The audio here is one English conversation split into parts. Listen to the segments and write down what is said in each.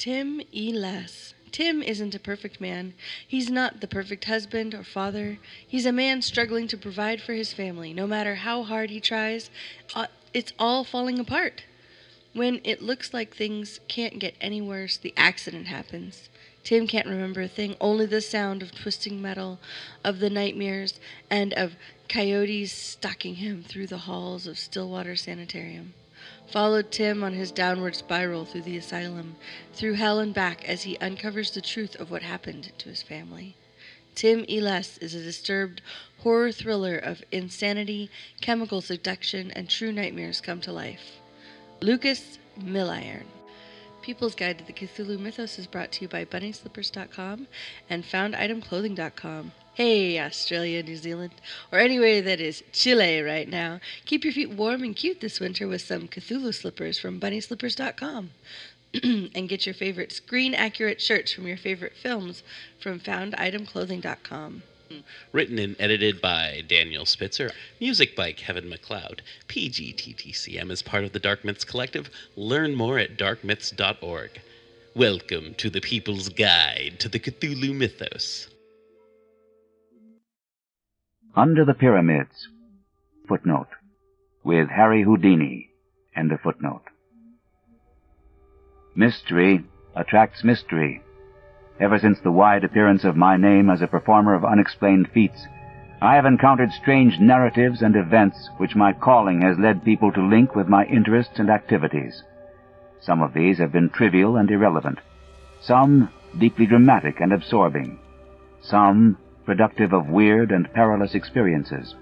Tim E. Less. Tim isn't a perfect man. He's not the perfect husband or father. He's a man struggling to provide for his family. No matter how hard he tries, it's all falling apart. When it looks like things can't get any worse, the accident happens. Tim can't remember a thing, only the sound of twisting metal, of the nightmares, and of coyotes stalking him through the halls of Stillwater Sanitarium. Followed Tim on his downward spiral through the asylum, through hell and back as he uncovers the truth of what happened to his family. Tim E. Less is a disturbed horror thriller of insanity, chemical seduction, and true nightmares come to life. Lucas Milliron. People's Guide to the Cthulhu Mythos is brought to you by BunnySlippers.com and FoundItemClothing.com. Hey, Australia, New Zealand, or anywhere that is Chile right now, keep your feet warm and cute this winter with some Cthulhu slippers from BunnySlippers.com. And get your favorite screen-accurate shirts from your favorite films from FoundItemClothing.com. Written and edited by Daniel Spitzer. Music by Kevin MacLeod. PGTTCM is part of the Dark Myths Collective. Learn more at darkmyths.org. Welcome to the People's Guide to the Cthulhu Mythos. Under the Pyramids. Footnote. With Harry Houdini. End of footnote. Mystery attracts mystery. Ever since the wide appearance of my name as a performer of unexplained feats, I have encountered strange narratives and events which my calling has led people to link with my interests and activities. Some of these have been trivial and irrelevant, some deeply dramatic and absorbing, some productive of weird and perilous experiences,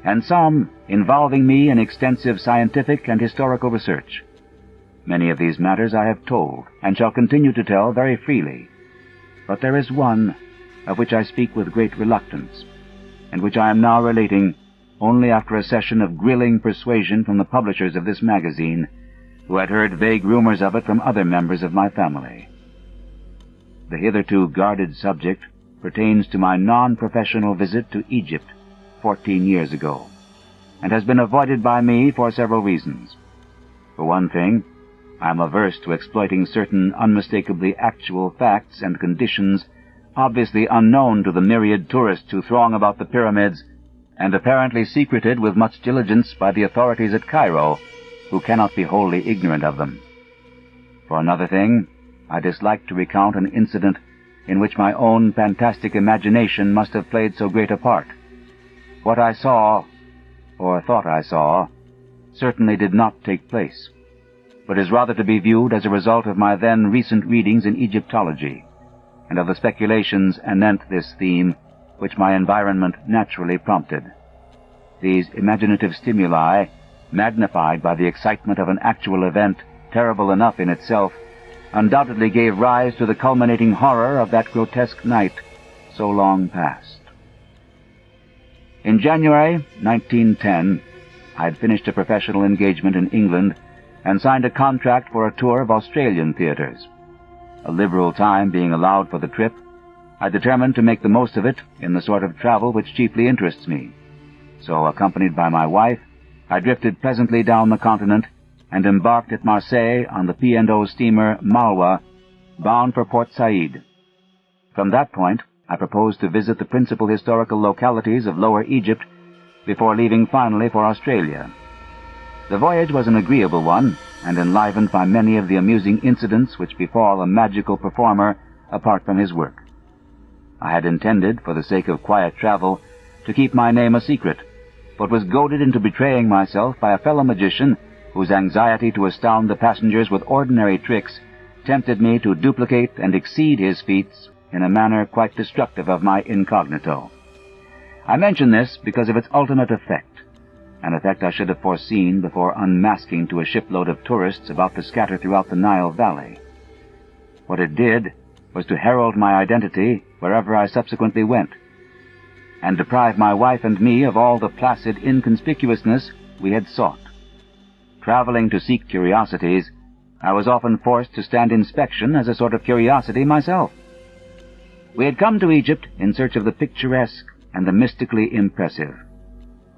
and some involving me in extensive scientific and historical research. Many of these matters I have told, and shall continue to tell very freely. But there is one of which I speak with great reluctance, and which I am now relating only after a session of grilling persuasion from the publishers of this magazine, who had heard vague rumors of it from other members of my family. The hitherto guarded subject pertains to my non-professional visit to Egypt 14 years ago, and has been avoided by me for several reasons. For one thing, I am averse to exploiting certain unmistakably actual facts and conditions obviously unknown to the myriad tourists who throng about the pyramids, and apparently secreted with much diligence by the authorities at Cairo, who cannot be wholly ignorant of them. For another thing, I dislike to recount an incident in which my own fantastic imagination must have played so great a part. What I saw, or thought I saw, certainly did not take place, but is rather to be viewed as a result of my then recent readings in Egyptology, and of the speculations anent this theme which my environment naturally prompted. These imaginative stimuli, magnified by the excitement of an actual event terrible enough in itself, undoubtedly gave rise to the culminating horror of that grotesque night so long past. In January 1910, I had finished a professional engagement in England and signed a contract for a tour of Australian theaters. A liberal time being allowed for the trip, I determined to make the most of it in the sort of travel which chiefly interests me. So, accompanied by my wife, I drifted pleasantly down the continent and embarked at Marseille on the P&O steamer Malwa, bound for Port Said. From that point, I proposed to visit the principal historical localities of Lower Egypt before leaving finally for Australia. The voyage was an agreeable one, and enlivened by many of the amusing incidents which befall a magical performer apart from his work. I had intended, for the sake of quiet travel, to keep my name a secret, but was goaded into betraying myself by a fellow magician whose anxiety to astound the passengers with ordinary tricks tempted me to duplicate and exceed his feats in a manner quite destructive of my incognito. I mention this because of its ultimate effect, an effect I should have foreseen before unmasking to a shipload of tourists about to scatter throughout the Nile Valley. What it did was to herald my identity wherever I subsequently went, and deprive my wife and me of all the placid inconspicuousness we had sought. Traveling to seek curiosities, I was often forced to stand inspection as a sort of curiosity myself. We had come to Egypt in search of the picturesque and the mystically impressive,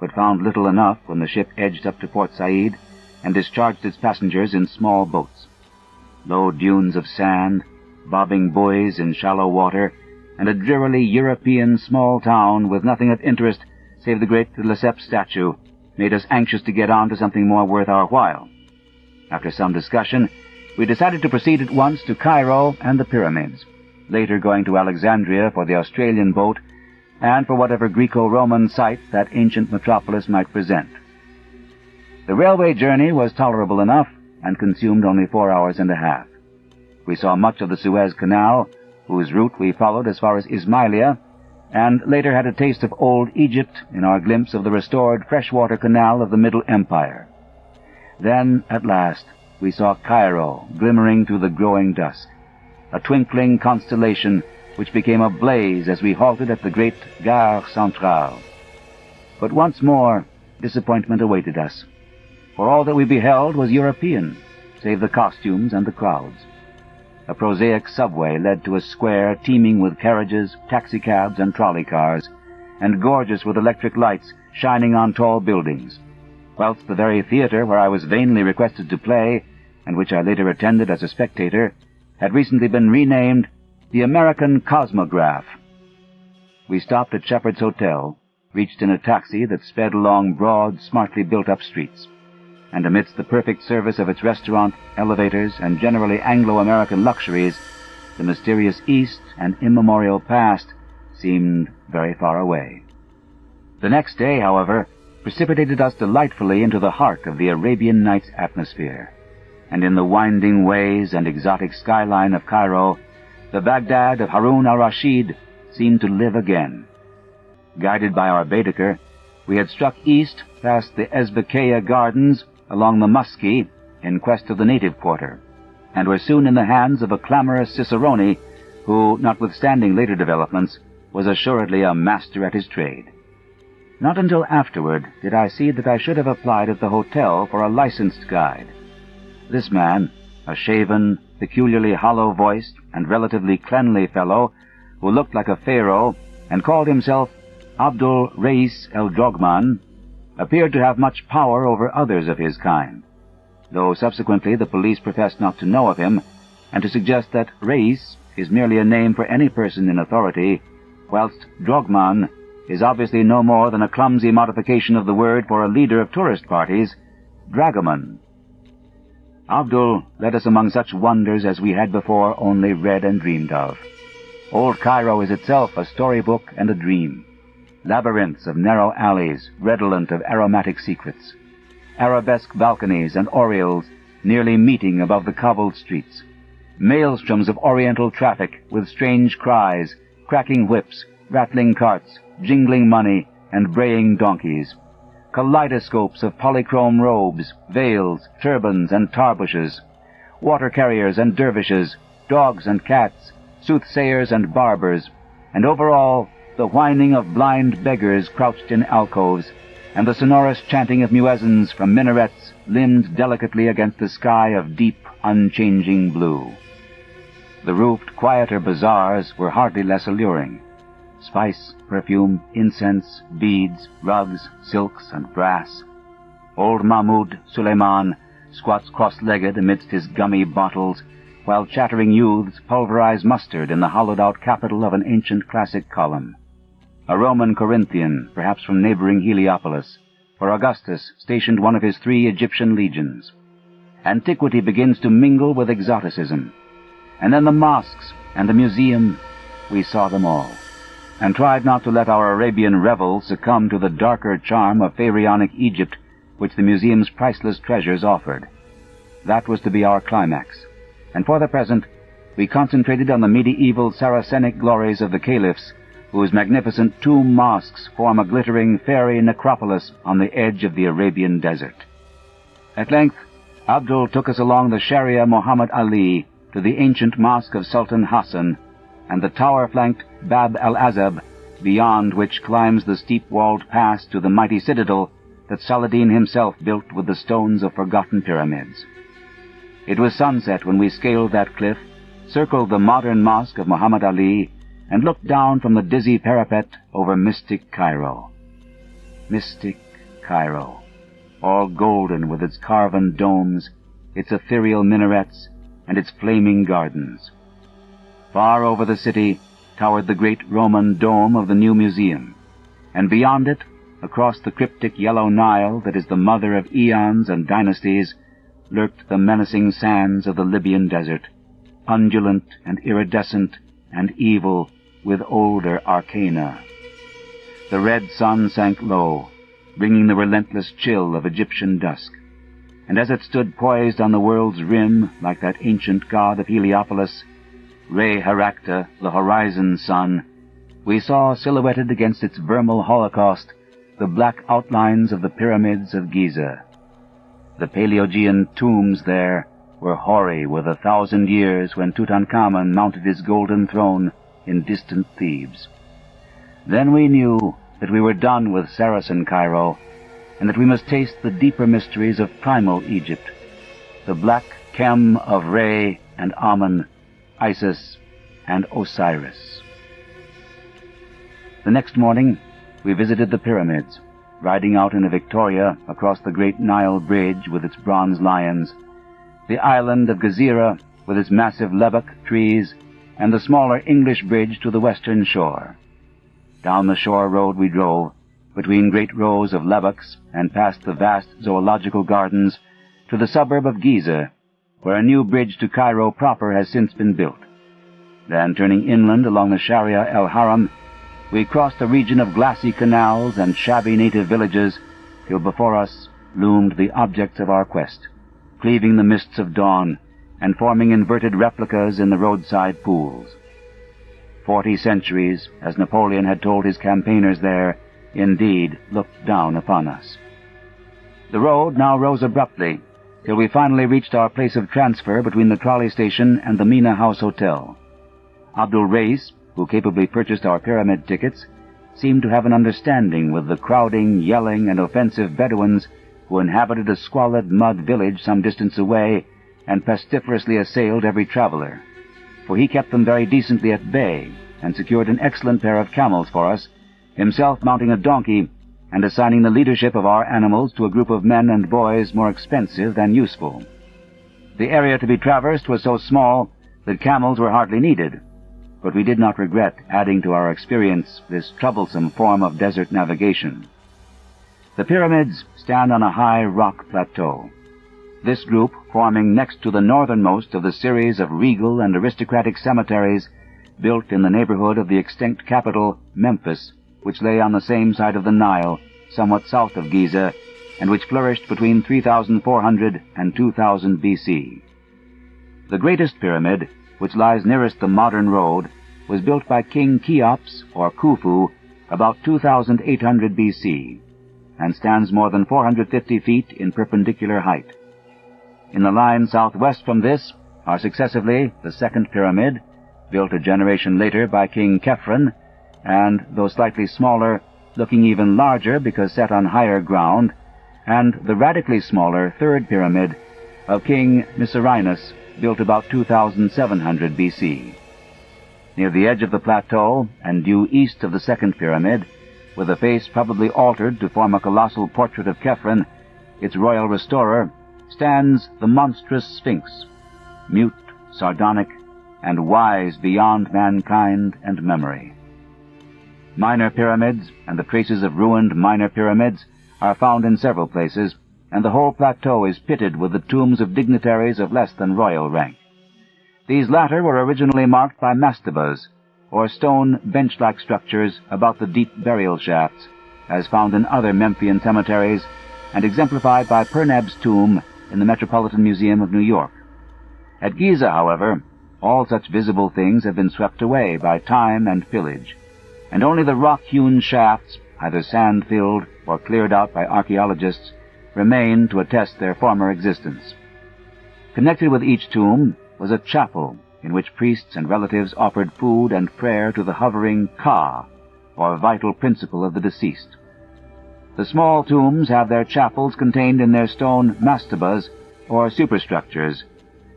but found little enough when the ship edged up to Port Said and discharged its passengers in small boats. low dunes of sand, bobbing buoys in shallow water, and a drearily European small town with nothing of interest save the great Lesseps statue, made us anxious to get on to something more worth our while. After some discussion, we decided to proceed at once to Cairo and the pyramids, later going to Alexandria for the Australian boat and for whatever Greco-Roman sites that ancient metropolis might present. The railway journey was tolerable enough and consumed only 4 hours and a half. We saw much of the Suez Canal, whose route we followed as far as Ismailia, and later had a taste of old Egypt in our glimpse of the restored freshwater canal of the Middle Empire. Then, at last, we saw Cairo glimmering through the growing dusk, a twinkling constellation which became a blaze as we halted at the great Gare Centrale. But once more, disappointment awaited us, for all that we beheld was European, save the costumes and the crowds. A prosaic subway led to a square teeming with carriages, taxicabs, and trolley cars, and gorgeous with electric lights shining on tall buildings, whilst the very theatre where I was vainly requested to play, and which I later attended as a spectator, had recently been renamed the American Cosmograph. We stopped at Shepherd's Hotel, reached in a taxi that sped along broad, smartly built-up streets, and amidst the perfect service of its restaurant, elevators, and generally Anglo-American luxuries, the mysterious East and immemorial past seemed very far away. The next day, however, precipitated us delightfully into the heart of the Arabian Nights atmosphere, and in the winding ways and exotic skyline of Cairo, the Baghdad of Harun al-Rashid seemed to live again. Guided by our Baedeker, we had struck east past the Ezbekaya Gardens along the Musky in quest of the native quarter, and were soon in the hands of a clamorous cicerone who, notwithstanding later developments, was assuredly a master at his trade. Not until afterward did I see that I should have applied at the hotel for a licensed guide. This man, a shaven, peculiarly hollow-voiced, and relatively cleanly fellow, who looked like a pharaoh and called himself Abdul Reis el-Drogman, appeared to have much power over others of his kind, though subsequently the police professed not to know of him, and to suggest that Reis is merely a name for any person in authority, whilst Drogman is obviously no more than a clumsy modification of the word for a leader of tourist parties, dragoman. Abdul led us among such wonders as we had before only read and dreamed of. Old Cairo is itself a storybook and a dream. Labyrinths of narrow alleys, redolent of aromatic secrets. Arabesque balconies and oriels nearly meeting above the cobbled streets. Maelstroms of oriental traffic with strange cries, cracking whips, rattling carts, jingling money, and braying donkeys. Kaleidoscopes of polychrome robes, veils, turbans, and tarbushes. Water carriers and dervishes, dogs and cats, soothsayers and barbers, and over all, the whining of blind beggars crouched in alcoves, and the sonorous chanting of muezzins from minarets limned delicately against the sky of deep, unchanging blue. The roofed, quieter bazaars were hardly less alluring. Spice, perfume, incense, beads, rugs, silks, and brass. Old Mahmud Suleiman squats cross-legged amidst his gummy bottles, while chattering youths pulverize mustard in the hollowed-out capital of an ancient classic column. A Roman Corinthian, perhaps from neighboring Heliopolis, for Augustus stationed one of his 3 Egyptian legions. Antiquity begins to mingle with exoticism. And then the mosques and the museum, we saw them all, and tried not to let our Arabian revel succumb to the darker charm of pharaonic Egypt which the museum's priceless treasures offered. That was to be our climax, and for the present we concentrated on the medieval Saracenic glories of the caliphs, whose magnificent tomb mosques form a glittering fairy necropolis on the edge of the Arabian desert. At length, Abdul took us along the Sharia Muhammad Ali to the ancient mosque of Sultan Hassan, and the tower-flanked Bab al-Azab, beyond which climbs the steep-walled pass to the mighty citadel that Saladin himself built with the stones of forgotten pyramids. It was sunset when we scaled that cliff, circled the modern mosque of Muhammad Ali, and looked down from the dizzy parapet over mystic Cairo. Mystic Cairo, all golden with its carven domes, its ethereal minarets, and its flaming gardens. Far over the city towered the great Roman dome of the new museum, and beyond it, across the cryptic yellow Nile that is the mother of eons and dynasties, lurked the menacing sands of the Libyan desert, undulant and iridescent and evil with older arcana. The red sun sank low, bringing the relentless chill of Egyptian dusk, and as it stood poised on the world's rim like that ancient god of Heliopolis, Re Harakta, the horizon sun, we saw silhouetted against its vermal holocaust the black outlines of the pyramids of Giza. The Paleogean tombs there were hoary with 1,000 years when Tutankhamun mounted his golden throne in distant Thebes. Then we knew that we were done with Saracen Cairo, and that we must taste the deeper mysteries of primal Egypt, the black chem of Re and Amun, Isis and Osiris. The next morning we visited the pyramids, riding out in a victoria across the great Nile bridge with its bronze lions, the island of Gezira with its massive lebbek trees, and the smaller English bridge to the western shore. Down the shore road we drove, between great rows of lebbeks and past the vast zoological gardens, to the suburb of Giza, where a new bridge to Cairo proper has since been built. Then, turning inland along the Sharia el-Haram, we crossed a region of glassy canals and shabby native villages, till before us loomed the objects of our quest, cleaving the mists of dawn and forming inverted replicas in the roadside pools. 40 centuries, as Napoleon had told his campaigners there, indeed looked down upon us. The road now rose abruptly, till we finally reached our place of transfer between the trolley station and the Mina House Hotel. Abdul Reis, who capably purchased our pyramid tickets, seemed to have an understanding with the crowding, yelling, and offensive Bedouins who inhabited a squalid mud village some distance away and pestiferously assailed every traveler, for he kept them very decently at bay and secured an excellent pair of camels for us, himself mounting a donkey and assigning the leadership of our animals to a group of men and boys more expensive than useful. The area to be traversed was so small that camels were hardly needed, but we did not regret adding to our experience this troublesome form of desert navigation. The pyramids stand on a high rock plateau. This group, forming next to the northernmost of the series of regal and aristocratic cemeteries built in the neighborhood of the extinct capital, Memphis, which lay on the same side of the Nile, somewhat south of Giza, and which flourished between 3,400 and 2000 B.C. The greatest pyramid, which lies nearest the modern road, was built by King Cheops, or Khufu, about 2,800 B.C., and stands more than 450 feet in perpendicular height. In the line southwest from this are successively the second pyramid, built a generation later by King Khephren, and, though slightly smaller, looking even larger because set on higher ground, and the radically smaller third pyramid of King Mycerinus, built about 2,700 B.C. Near the edge of the plateau, and due east of the second pyramid, with a face probably altered to form a colossal portrait of Khephren, its royal restorer, stands the monstrous Sphinx, mute, sardonic, and wise beyond mankind and memory. Minor pyramids and the traces of ruined minor pyramids are found in several places, and the whole plateau is pitted with the tombs of dignitaries of less than royal rank. These latter were originally marked by mastabas, or stone bench-like structures about the deep burial shafts, as found in other Memphian cemeteries, and exemplified by Perneb's tomb in the Metropolitan Museum of New York. At Giza, however, all such visible things have been swept away by time and pillage, and only the rock-hewn shafts, either sand-filled or cleared out by archaeologists, remain to attest their former existence. Connected with each tomb was a chapel in which priests and relatives offered food and prayer to the hovering Ka, or vital principle of the deceased. The small tombs have their chapels contained in their stone mastabas, or superstructures,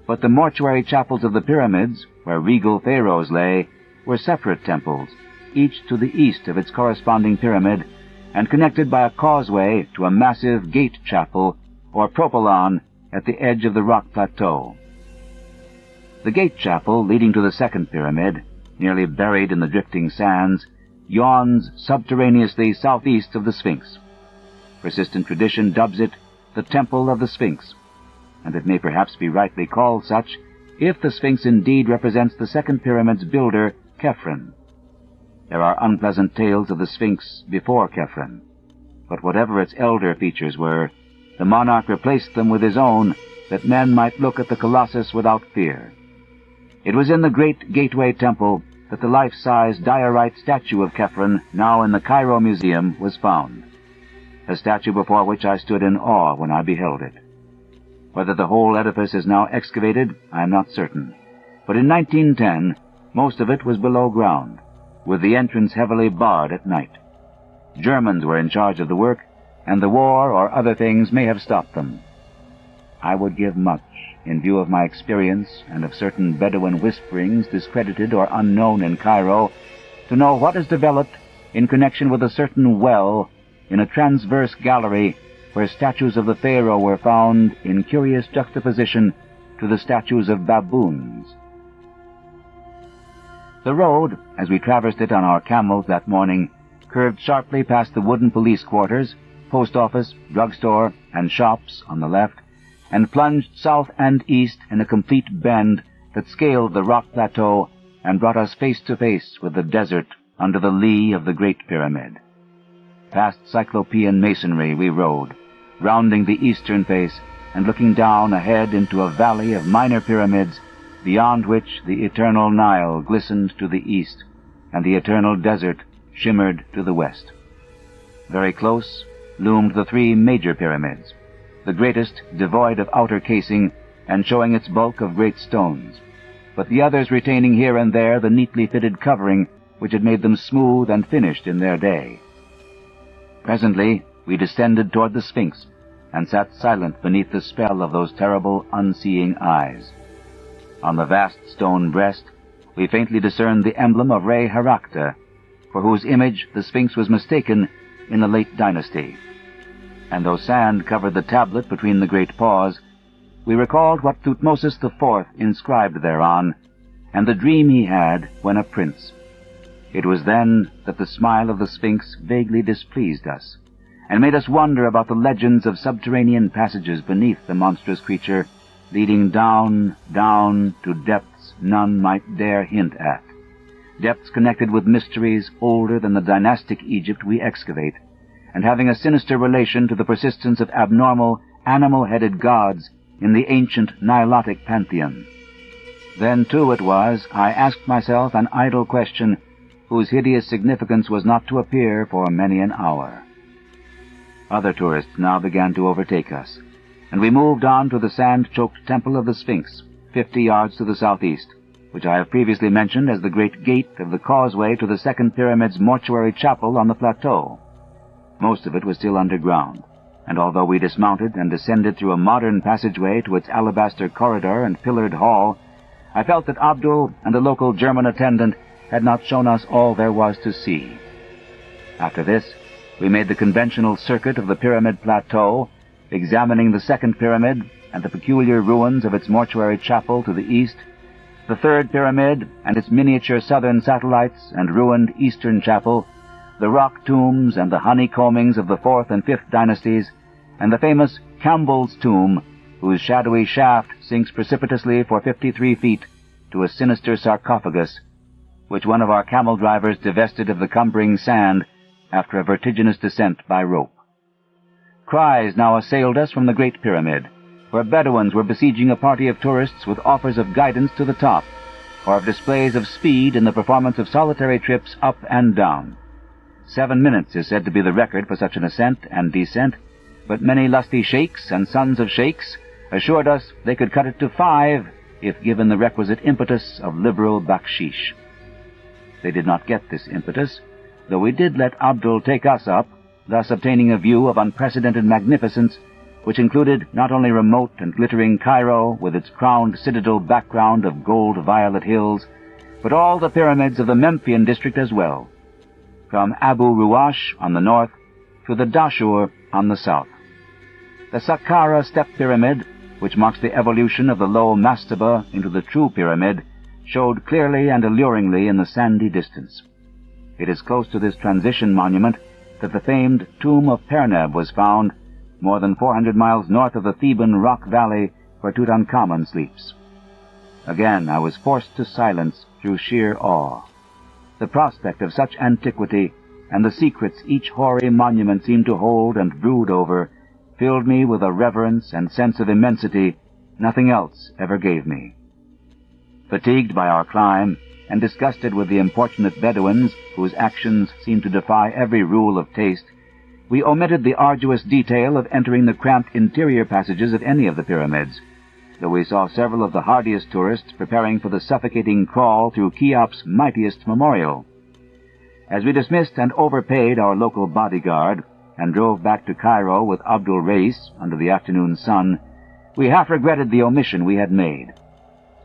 but the mortuary chapels of the pyramids, where regal pharaohs lay, were separate temples, each to the east of its corresponding pyramid, and connected by a causeway to a massive gate chapel, or propylon, at the edge of the rock plateau. The gate chapel leading to the second pyramid, nearly buried in the drifting sands, yawns subterraneously southeast of the Sphinx. Persistent tradition dubs it the Temple of the Sphinx, and it may perhaps be rightly called such if the Sphinx indeed represents the second pyramid's builder, Khephren. There are unpleasant tales of the Sphinx before Khephren, but whatever its elder features were, the monarch replaced them with his own, that men might look at the colossus without fear. It was in the great gateway temple that the life-size diorite statue of Khephren, now in the Cairo Museum, was found, a statue before which I stood in awe when I beheld it. Whether the whole edifice is now excavated, I am not certain, but in 1910 most of it was below ground, with the entrance heavily barred at night. Germans were in charge of the work, and the war or other things may have stopped them. I would give much, in view of my experience and of certain Bedouin whisperings discredited or unknown in Cairo, to know what is developed in connection with a certain well in a transverse gallery where statues of the pharaoh were found in curious juxtaposition to the statues of baboons. The road, as we traversed it on our camels that morning, curved sharply past the wooden police quarters, post office, drugstore, and shops on the left, and plunged south and east in a complete bend that scaled the rock plateau and brought us face to face with the desert under the lee of the Great Pyramid. Past Cyclopean masonry we rode, rounding the eastern face and looking down ahead into a valley of minor pyramids, beyond which the eternal Nile glistened to the east and the eternal desert shimmered to the west. Very close loomed the three major pyramids, the greatest devoid of outer casing and showing its bulk of great stones, but the others retaining here and there the neatly fitted covering which had made them smooth and finished in their day. Presently we descended toward the Sphinx and sat silent beneath the spell of those terrible unseeing eyes. On the vast stone breast we faintly discerned the emblem of Re Harakta, for whose image the Sphinx was mistaken in the late dynasty. And though sand covered the tablet between the great paws, we recalled what Thutmosis IV inscribed thereon, and the dream he had when a prince. It was then that the smile of the Sphinx vaguely displeased us, and made us wonder about the legends of subterranean passages beneath the monstrous creature, leading down, down to depths none might dare hint at, depths connected with mysteries older than the dynastic Egypt we excavate, and having a sinister relation to the persistence of abnormal, animal-headed gods in the ancient Nilotic pantheon. Then, too, it was I asked myself an idle question whose hideous significance was not to appear for many an hour. Other tourists now began to overtake us, and we moved on to the sand-choked Temple of the Sphinx, 50 yards to the southeast, which I have previously mentioned as the great gate of the causeway to the second pyramid's mortuary chapel on the plateau. Most of it was still underground, and although we dismounted and descended through a modern passageway to its alabaster corridor and pillared hall, I felt that Abdul and a local German attendant had not shown us all there was to see. After this, we made the conventional circuit of the pyramid plateau, examining the second pyramid and the peculiar ruins of its mortuary chapel to the east, the third pyramid and its miniature southern satellites and ruined eastern chapel, the rock tombs and the honeycombings of the 4th and 5th dynasties, and the famous Campbell's tomb, whose shadowy shaft sinks precipitously for 53 feet to a sinister sarcophagus, which one of our camel drivers divested of the cumbering sand after a vertiginous descent by rope. Cries now assailed us from the Great Pyramid, where Bedouins were besieging a party of tourists with offers of guidance to the top, or of displays of speed in the performance of solitary trips up and down. 7 minutes is said to be the record for such an ascent and descent, but many lusty sheikhs and sons of sheikhs assured us they could cut it to 5 if given the requisite impetus of liberal bakshish. They did not get this impetus, though we did let Abdul take us up, thus obtaining a view of unprecedented magnificence, which included not only remote and glittering Cairo with its crowned citadel background of gold-violet hills, but all the pyramids of the Memphian district as well, from Abu Ruwash on the north to the Dashur on the south. The Saqqara step pyramid, which marks the evolution of the low mastaba into the true pyramid, showed clearly and alluringly in the sandy distance. It is close to this transition monument that the famed tomb of Perneb was found, more than 400 miles north of the Theban rock valley where Tutankhamun sleeps. Again I was forced to silence through sheer awe. The prospect of such antiquity and the secrets each hoary monument seemed to hold and brood over filled me with a reverence and sense of immensity nothing else ever gave me. Fatigued by our climb, and disgusted with the importunate Bedouins whose actions seemed to defy every rule of taste, we omitted the arduous detail of entering the cramped interior passages of any of the pyramids, though we saw several of the hardiest tourists preparing for the suffocating crawl through Cheops' mightiest memorial. As we dismissed and overpaid our local bodyguard and drove back to Cairo with Abdul Reis under the afternoon sun, we half regretted the omission we had made.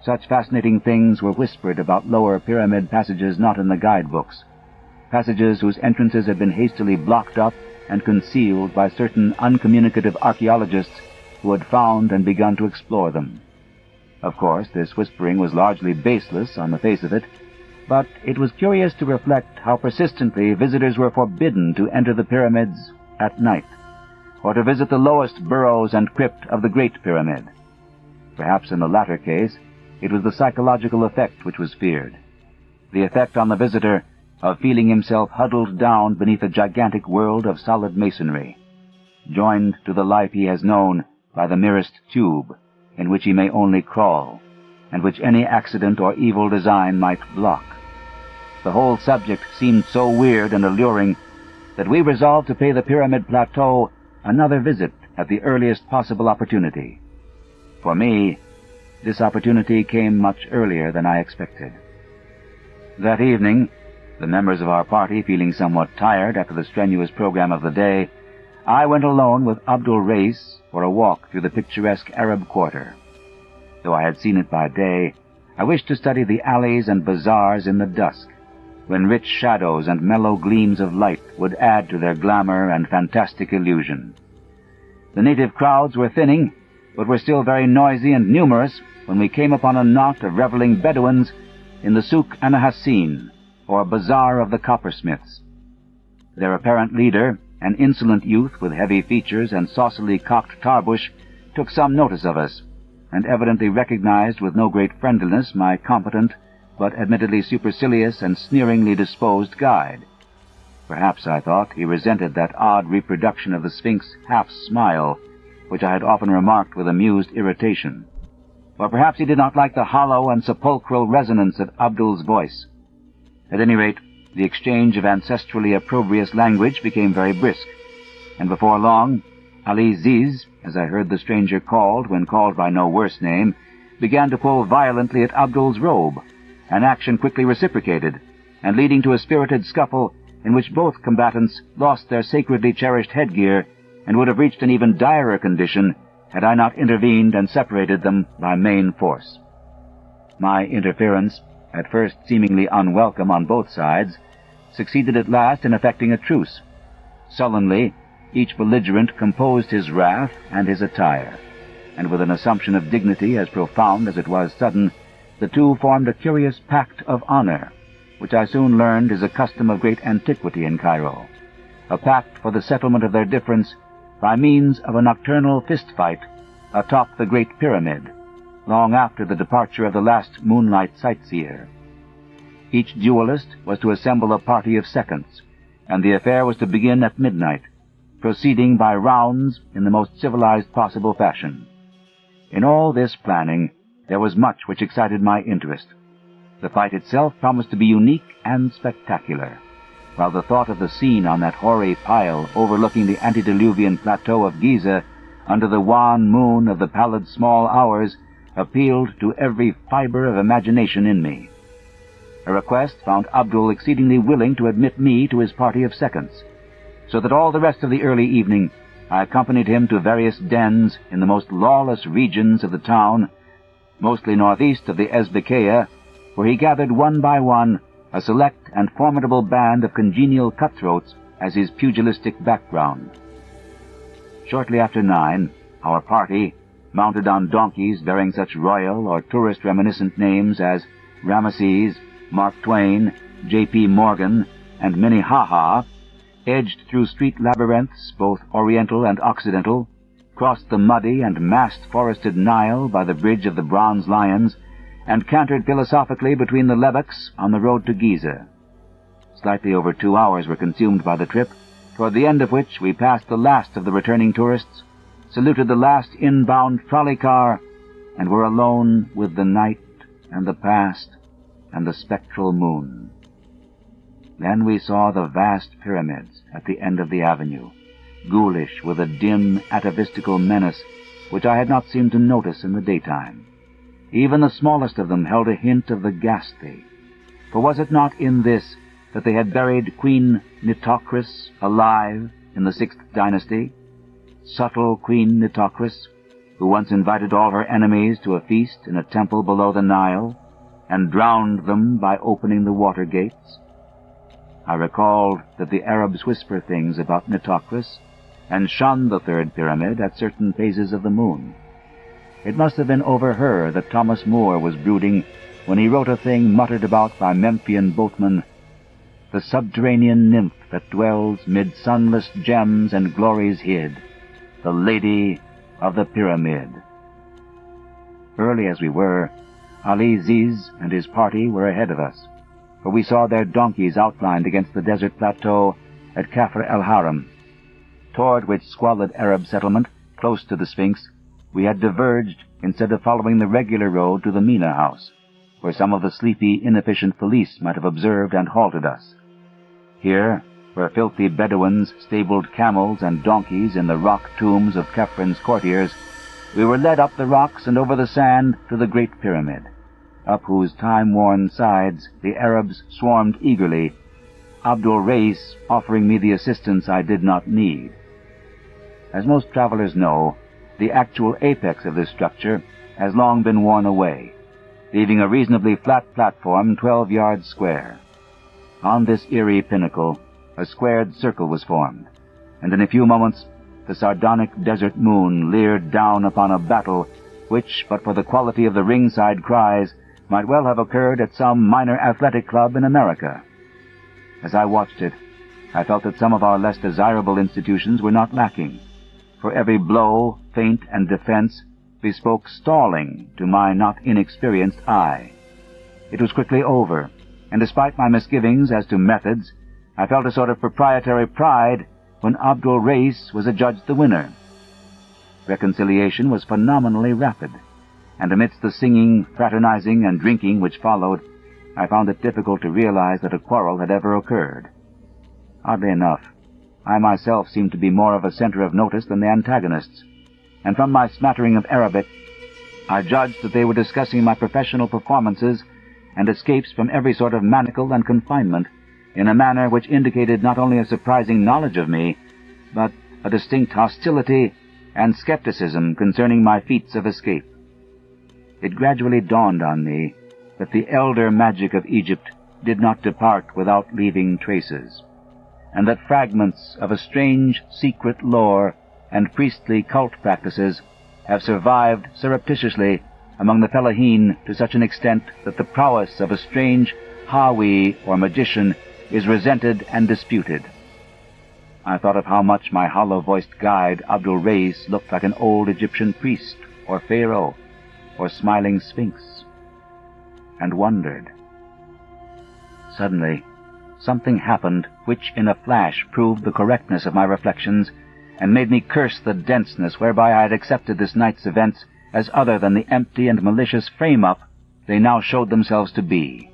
Such fascinating things were whispered about lower pyramid passages not in the guidebooks, passages whose entrances had been hastily blocked up and concealed by certain uncommunicative archaeologists who had found and begun to explore them. Of course, this whispering was largely baseless on the face of it, but it was curious to reflect how persistently visitors were forbidden to enter the pyramids at night, or to visit the lowest burrows and crypt of the Great Pyramid. Perhaps in the latter case, it was the psychological effect which was feared, the effect on the visitor of feeling himself huddled down beneath a gigantic world of solid masonry, joined to the life he has known by the merest tube in which he may only crawl, and which any accident or evil design might block. The whole subject seemed so weird and alluring that we resolved to pay the Pyramid Plateau another visit at the earliest possible opportunity. For me, this opportunity came much earlier than I expected. That evening, the members of our party feeling somewhat tired after the strenuous program of the day, I went alone with Abdul Reis for a walk through the picturesque Arab quarter. Though I had seen it by day, I wished to study the alleys and bazaars in the dusk, when rich shadows and mellow gleams of light would add to their glamour and fantastic illusion. The native crowds were thinning, but were still very noisy and numerous when we came upon a knot of reveling Bedouins in the Souk Anahassin, or Bazaar of the Coppersmiths. Their apparent leader, an insolent youth with heavy features and saucily cocked tarbush, took some notice of us, and evidently recognized with no great friendliness my competent, but admittedly supercilious and sneeringly disposed guide. Perhaps, I thought, he resented that odd reproduction of the Sphinx half-smile, which I had often remarked with amused irritation. Or perhaps he did not like the hollow and sepulchral resonance of Abdul's voice. At any rate, the exchange of ancestrally opprobrious language became very brisk, and before long, Ali Ziz, as I heard the stranger called when called by no worse name, began to pull violently at Abdul's robe, an action quickly reciprocated, and leading to a spirited scuffle in which both combatants lost their sacredly cherished headgear and would have reached an even direr condition had I not intervened and separated them by main force. My interference, at first seemingly unwelcome on both sides, succeeded at last in effecting a truce. Sullenly, each belligerent composed his wrath and his attire, and with an assumption of dignity as profound as it was sudden, the two formed a curious pact of honor, which I soon learned is a custom of great antiquity in Cairo, a pact for the settlement of their difference by means of a nocturnal fist-fight atop the Great Pyramid, long after the departure of the last moonlight sightseer. Each duelist was to assemble a party of seconds, and the affair was to begin at midnight, proceeding by rounds in the most civilized possible fashion. In all this planning, there was much which excited my interest. The fight itself promised to be unique and spectacular, while the thought of the scene on that hoary pile overlooking the antediluvian plateau of Giza under the wan moon of the pallid small hours appealed to every fiber of imagination in me. A request found Abdul exceedingly willing to admit me to his party of seconds, so that all the rest of the early evening I accompanied him to various dens in the most lawless regions of the town, mostly northeast of the Ezbekeyah, where he gathered one by one a select and formidable band of congenial cutthroats as his pugilistic background. Shortly after 9, our party, mounted on donkeys bearing such royal or tourist-reminiscent names as Ramesses, Mark Twain, J.P. Morgan, and Minnehaha, edged through street labyrinths, both oriental and occidental, crossed the muddy and mast-forested Nile by the bridge of the Bronze Lions, and cantered philosophically between the lebbeks on the road to Giza. Slightly over 2 hours were consumed by the trip, toward the end of which we passed the last of the returning tourists, saluted the last inbound trolley car, and were alone with the night and the past and the spectral moon. Then we saw the vast pyramids at the end of the avenue, ghoulish with a dim, atavistical menace which I had not seemed to notice in the daytime. Even the smallest of them held a hint of the ghastly, for was it not in this that they had buried Queen Nitocris alive in the 6th dynasty? Subtle Queen Nitocris, who once invited all her enemies to a feast in a temple below the Nile, and drowned them by opening the water gates. I recalled that the Arabs whisper things about Nitocris, and shun the third pyramid at certain phases of the moon. It must have been over her that Thomas Moore was brooding when he wrote a thing muttered about by Memphian boatmen, the subterranean nymph that dwells mid sunless gems and glories hid, the Lady of the Pyramid. Early as we were, Ali Ziz and his party were ahead of us, for we saw their donkeys outlined against the desert plateau at Kafr el-Haram, toward which squalid Arab settlement, close to the Sphinx, we had diverged instead of following the regular road to the Mina house, where some of the sleepy, inefficient police might have observed and halted us. Here, where filthy Bedouins stabled camels and donkeys in the rock tombs of Khephr's courtiers, we were led up the rocks and over the sand to the Great Pyramid, up whose time-worn sides the Arabs swarmed eagerly, Abdul Reis offering me the assistance I did not need. As most travelers know, the actual apex of this structure has long been worn away, leaving a reasonably flat platform 12 yards square. On this eerie pinnacle, a squared circle was formed, and in a few moments the sardonic desert moon leered down upon a battle which, but for the quality of the ringside cries, might well have occurred at some minor athletic club in America. As I watched it, I felt that some of our less desirable institutions were not lacking, for every blow, feint, and defense bespoke stalling to my not inexperienced eye. It was quickly over, and despite my misgivings as to methods, I felt a sort of proprietary pride when Abdul Reis was adjudged the winner. Reconciliation was phenomenally rapid, and amidst the singing, fraternizing, and drinking which followed, I found it difficult to realize that a quarrel had ever occurred. Oddly enough, I myself seemed to be more of a center of notice than the antagonists, and from my smattering of Arabic, I judged that they were discussing my professional performances and escapes from every sort of manacle and confinement in a manner which indicated not only a surprising knowledge of me, but a distinct hostility and skepticism concerning my feats of escape. It gradually dawned on me that the elder magic of Egypt did not depart without leaving traces, and that fragments of a strange secret lore and priestly cult practices have survived surreptitiously among the Fellahin to such an extent that the prowess of a strange Hawi or magician is resented and disputed. I thought of how much my hollow-voiced guide Abdul Reis looked like an old Egyptian priest or pharaoh or smiling sphinx, and wondered. Suddenly, something happened which in a flash proved the correctness of my reflections and made me curse the denseness whereby I had accepted this night's events as other than the empty and malicious frame-up they now showed themselves to be.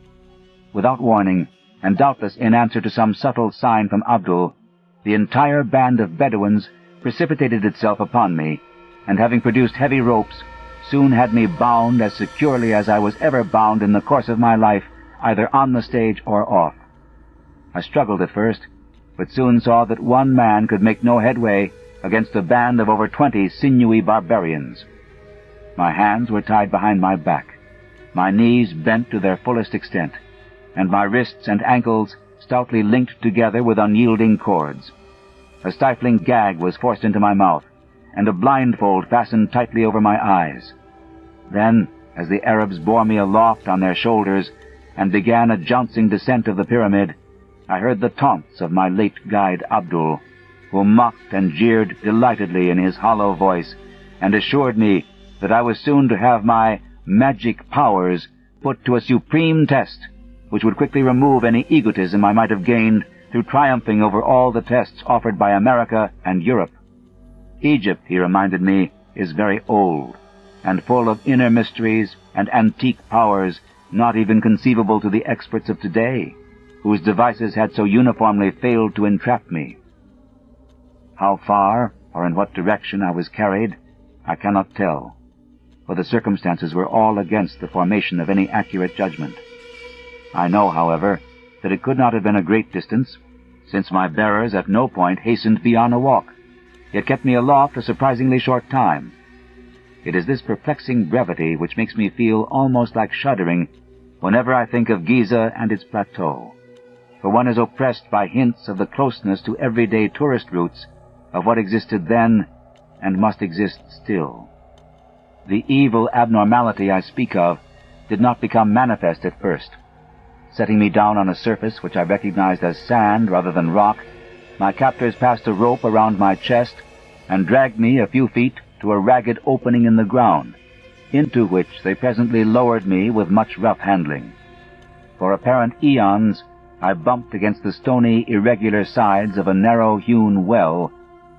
Without warning, and doubtless in answer to some subtle sign from Abdul, the entire band of Bedouins precipitated itself upon me, and having produced heavy ropes, soon had me bound as securely as I was ever bound in the course of my life, either on the stage or off. I struggled at first, but soon saw that one man could make no headway against a band of over 20 sinewy barbarians. My hands were tied behind my back, my knees bent to their fullest extent, and my wrists and ankles stoutly linked together with unyielding cords. A stifling gag was forced into my mouth, and a blindfold fastened tightly over my eyes. Then, as the Arabs bore me aloft on their shoulders and began a jouncing descent of the pyramid, I heard the taunts of my late guide Abdul, who mocked and jeered delightedly in his hollow voice, and assured me that I was soon to have my magic powers put to a supreme test, which would quickly remove any egotism I might have gained through triumphing over all the tests offered by America and Europe. Egypt, he reminded me, is very old, and full of inner mysteries and antique powers not even conceivable to the experts of today, whose devices had so uniformly failed to entrap me. How far, or in what direction I was carried, I cannot tell, for the circumstances were all against the formation of any accurate judgment. I know, however, that it could not have been a great distance, since my bearers at no point hastened beyond a walk, yet kept me aloft a surprisingly short time. It is this perplexing brevity which makes me feel almost like shuddering whenever I think of Giza and its plateau, for one is oppressed by hints of the closeness to everyday tourist routes of what existed then and must exist still. The evil abnormality I speak of did not become manifest at first. Setting me down on a surface which I recognized as sand rather than rock, my captors passed a rope around my chest and dragged me a few feet to a ragged opening in the ground, into which they presently lowered me with much rough handling. For apparent eons, I bumped against the stony, irregular sides of a narrow-hewn well,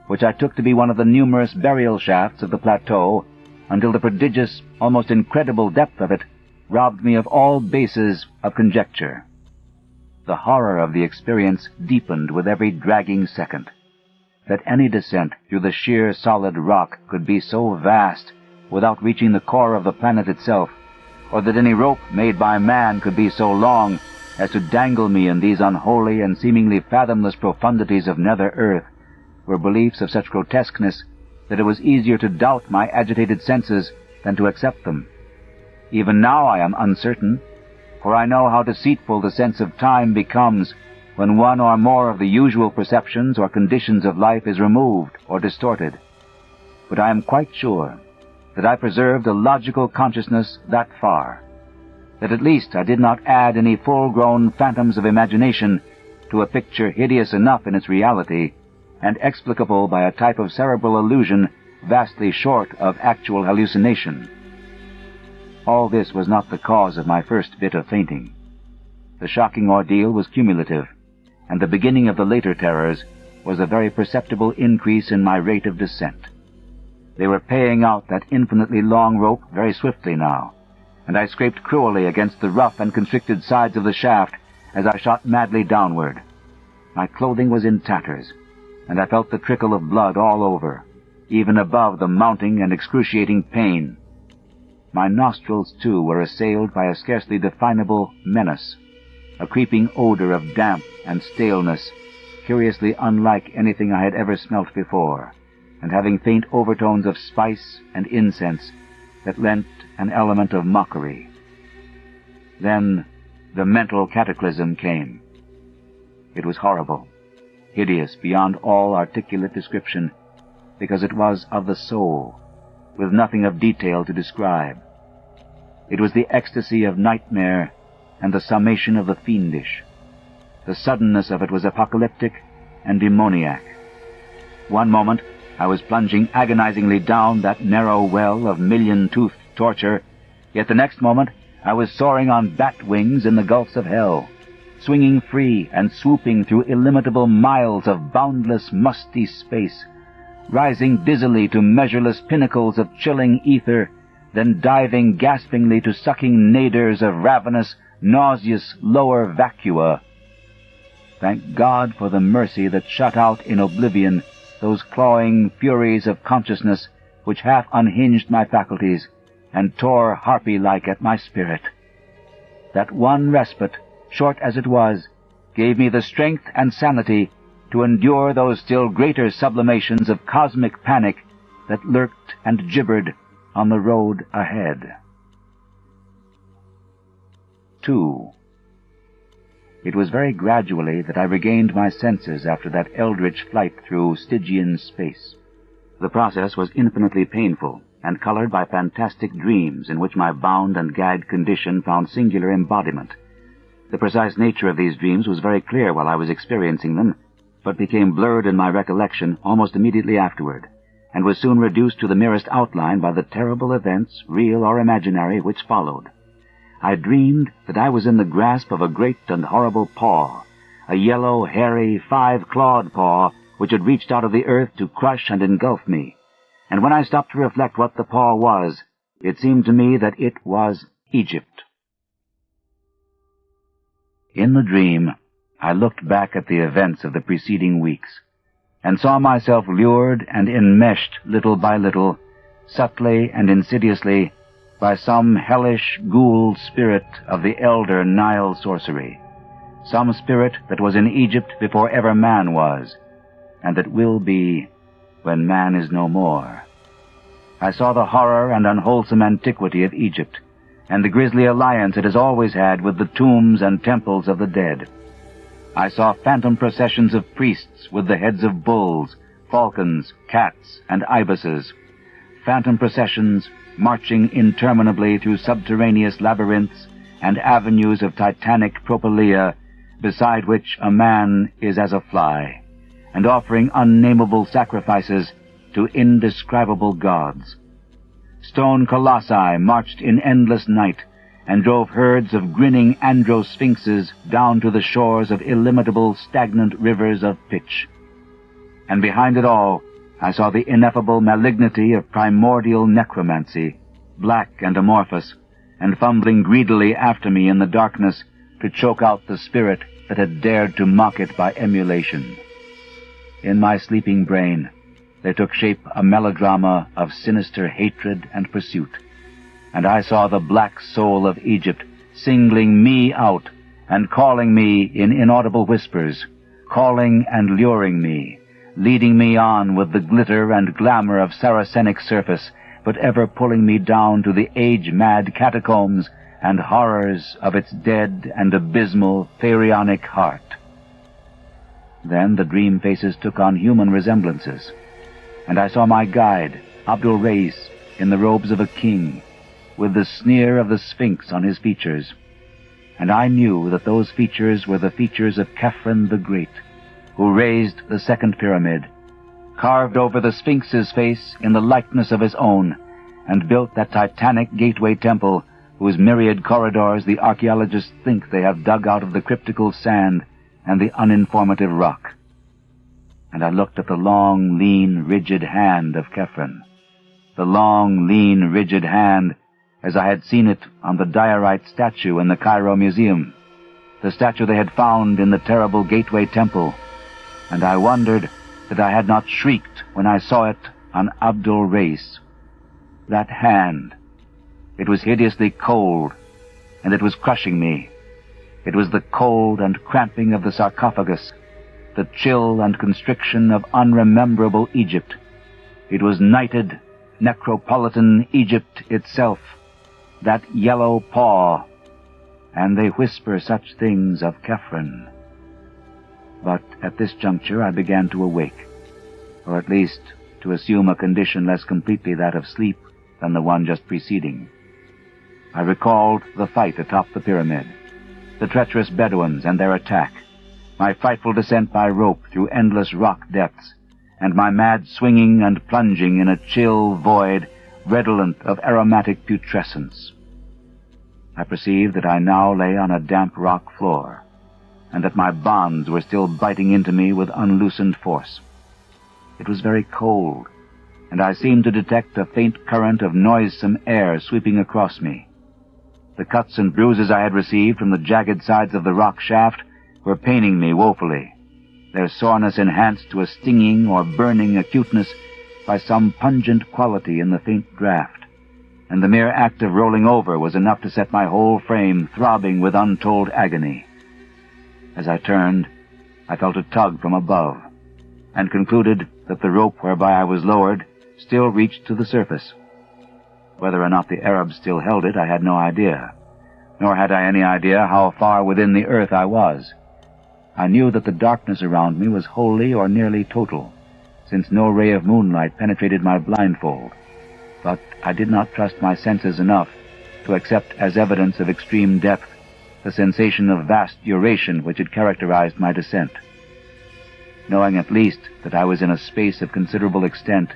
which I took to be one of the numerous burial shafts of the plateau, until the prodigious, almost incredible depth of it robbed me of all basis of conjecture. The horror of the experience deepened with every dragging second. That any descent through the sheer solid rock could be so vast without reaching the core of the planet itself, or that any rope made by man could be so long as to dangle me in these unholy and seemingly fathomless profundities of nether earth, were beliefs of such grotesqueness that it was easier to doubt my agitated senses than to accept them. Even now I am uncertain, for I know how deceitful the sense of time becomes when one or more of the usual perceptions or conditions of life is removed or distorted. But I am quite sure that I preserved a logical consciousness that far, that at least I did not add any full-grown phantoms of imagination to a picture hideous enough in its reality and explicable by a type of cerebral illusion vastly short of actual hallucination. All this was not the cause of my first bit of fainting. The shocking ordeal was cumulative, and the beginning of the later terrors was a very perceptible increase in my rate of descent. They were paying out that infinitely long rope very swiftly now, and I scraped cruelly against the rough and constricted sides of the shaft as I shot madly downward. My clothing was in tatters, and I felt the trickle of blood all over, even above the mounting and excruciating pain. My nostrils, too, were assailed by a scarcely definable menace, a creeping odor of damp and staleness, curiously unlike anything I had ever smelt before, and having faint overtones of spice and incense that lent an element of mockery. Then the mental cataclysm came. It was horrible, hideous beyond all articulate description, because it was of the soul, with nothing of detail to describe. It was the ecstasy of nightmare and the summation of the fiendish. The suddenness of it was apocalyptic and demoniac. One moment I was plunging agonizingly down that narrow well of million-toothed torture, yet the next moment I was soaring on bat wings in the gulfs of hell, swinging free and swooping through illimitable miles of boundless, musty space, rising dizzily to measureless pinnacles of chilling ether, then diving gaspingly to sucking naders of ravenous, nauseous lower vacua. Thank God for the mercy that shut out in oblivion those clawing furies of consciousness which half unhinged my faculties and tore harpy-like at my spirit. That one respite, short as it was, gave me the strength and sanity to endure those still greater sublimations of cosmic panic that lurked and gibbered on the road ahead. 2. It was very gradually that I regained my senses after that eldritch flight through Stygian space. The process was infinitely painful and colored by fantastic dreams in which my bound and gagged condition found singular embodiment. The precise nature of these dreams was very clear while I was experiencing them, but became blurred in my recollection almost immediately afterward, and was soon reduced to the merest outline by the terrible events, real or imaginary, which followed. I dreamed that I was in the grasp of a great and horrible paw, a yellow, hairy, 5-clawed paw which had reached out of the earth to crush and engulf me. And when I stopped to reflect what the paw was, it seemed to me that it was Egypt. In the dream, I looked back at the events of the preceding weeks, and saw myself lured and enmeshed little by little, subtly and insidiously, by some hellish ghoul spirit of the elder Nile sorcery, some spirit that was in Egypt before ever man was, and that will be when man is no more. I saw the horror and unwholesome antiquity of Egypt, and the grisly alliance it has always had with the tombs and temples of the dead. I saw phantom processions of priests with the heads of bulls, falcons, cats, and ibises, phantom processions marching interminably through subterraneous labyrinths and avenues of titanic propylaea, beside which a man is as a fly, and offering unnameable sacrifices to indescribable gods. Stone colossi marched in endless night, and drove herds of grinning andro-sphinxes down to the shores of illimitable stagnant rivers of pitch. And behind it all, I saw the ineffable malignity of primordial necromancy, black and amorphous, and fumbling greedily after me in the darkness to choke out the spirit that had dared to mock it by emulation. In my sleeping brain, there took shape a melodrama of sinister hatred and pursuit, and I saw the black soul of Egypt singling me out and calling me in inaudible whispers, calling and luring me, leading me on with the glitter and glamour of Saracenic surface, but ever pulling me down to the age-mad catacombs and horrors of its dead and abysmal pharaonic heart. Then the dream faces took on human resemblances, and I saw my guide, Abdul Reis, in the robes of a king, with the sneer of the Sphinx on his features, and I knew that those features were the features of Khephren the Great, who raised the second pyramid, carved over the Sphinx's face in the likeness of his own, and built that titanic gateway temple whose myriad corridors the archaeologists think they have dug out of the cryptical sand and the uninformative rock. And I looked at the long, lean, rigid hand of Khephren, the long, lean, rigid hand as I had seen it on the diorite statue in the Cairo Museum, the statue they had found in the terrible Gateway Temple, and I wondered that I had not shrieked when I saw it on Abdul Reis. That hand, it was hideously cold, and it was crushing me. It was the cold and cramping of the sarcophagus, the chill and constriction of unrememberable Egypt. It was nighted, necropolitan Egypt itself, that yellow paw, and they whisper such things of Khephren. But at this juncture I began to awake, or at least to assume a condition less completely that of sleep than the one just preceding. I recalled the fight atop the pyramid, the treacherous Bedouins and their attack, my frightful descent by rope through endless rock depths, and my mad swinging and plunging in a chill void redolent of aromatic putrescence. I perceived that I now lay on a damp rock floor, and that my bonds were still biting into me with unloosened force. It was very cold, and I seemed to detect a faint current of noisome air sweeping across me. The cuts and bruises I had received from the jagged sides of the rock shaft were paining me woefully, their soreness enhanced to a stinging or burning acuteness by some pungent quality in the faint draught, and the mere act of rolling over was enough to set my whole frame throbbing with untold agony. As I turned, I felt a tug from above, and concluded that the rope whereby I was lowered still reached to the surface. Whether or not the Arabs still held it, I had no idea, nor had I any idea how far within the earth I was. I knew that the darkness around me was wholly or nearly total, since no ray of moonlight penetrated my blindfold, but I did not trust my senses enough to accept as evidence of extreme depth the sensation of vast duration which had characterized my descent. Knowing at least that I was in a space of considerable extent,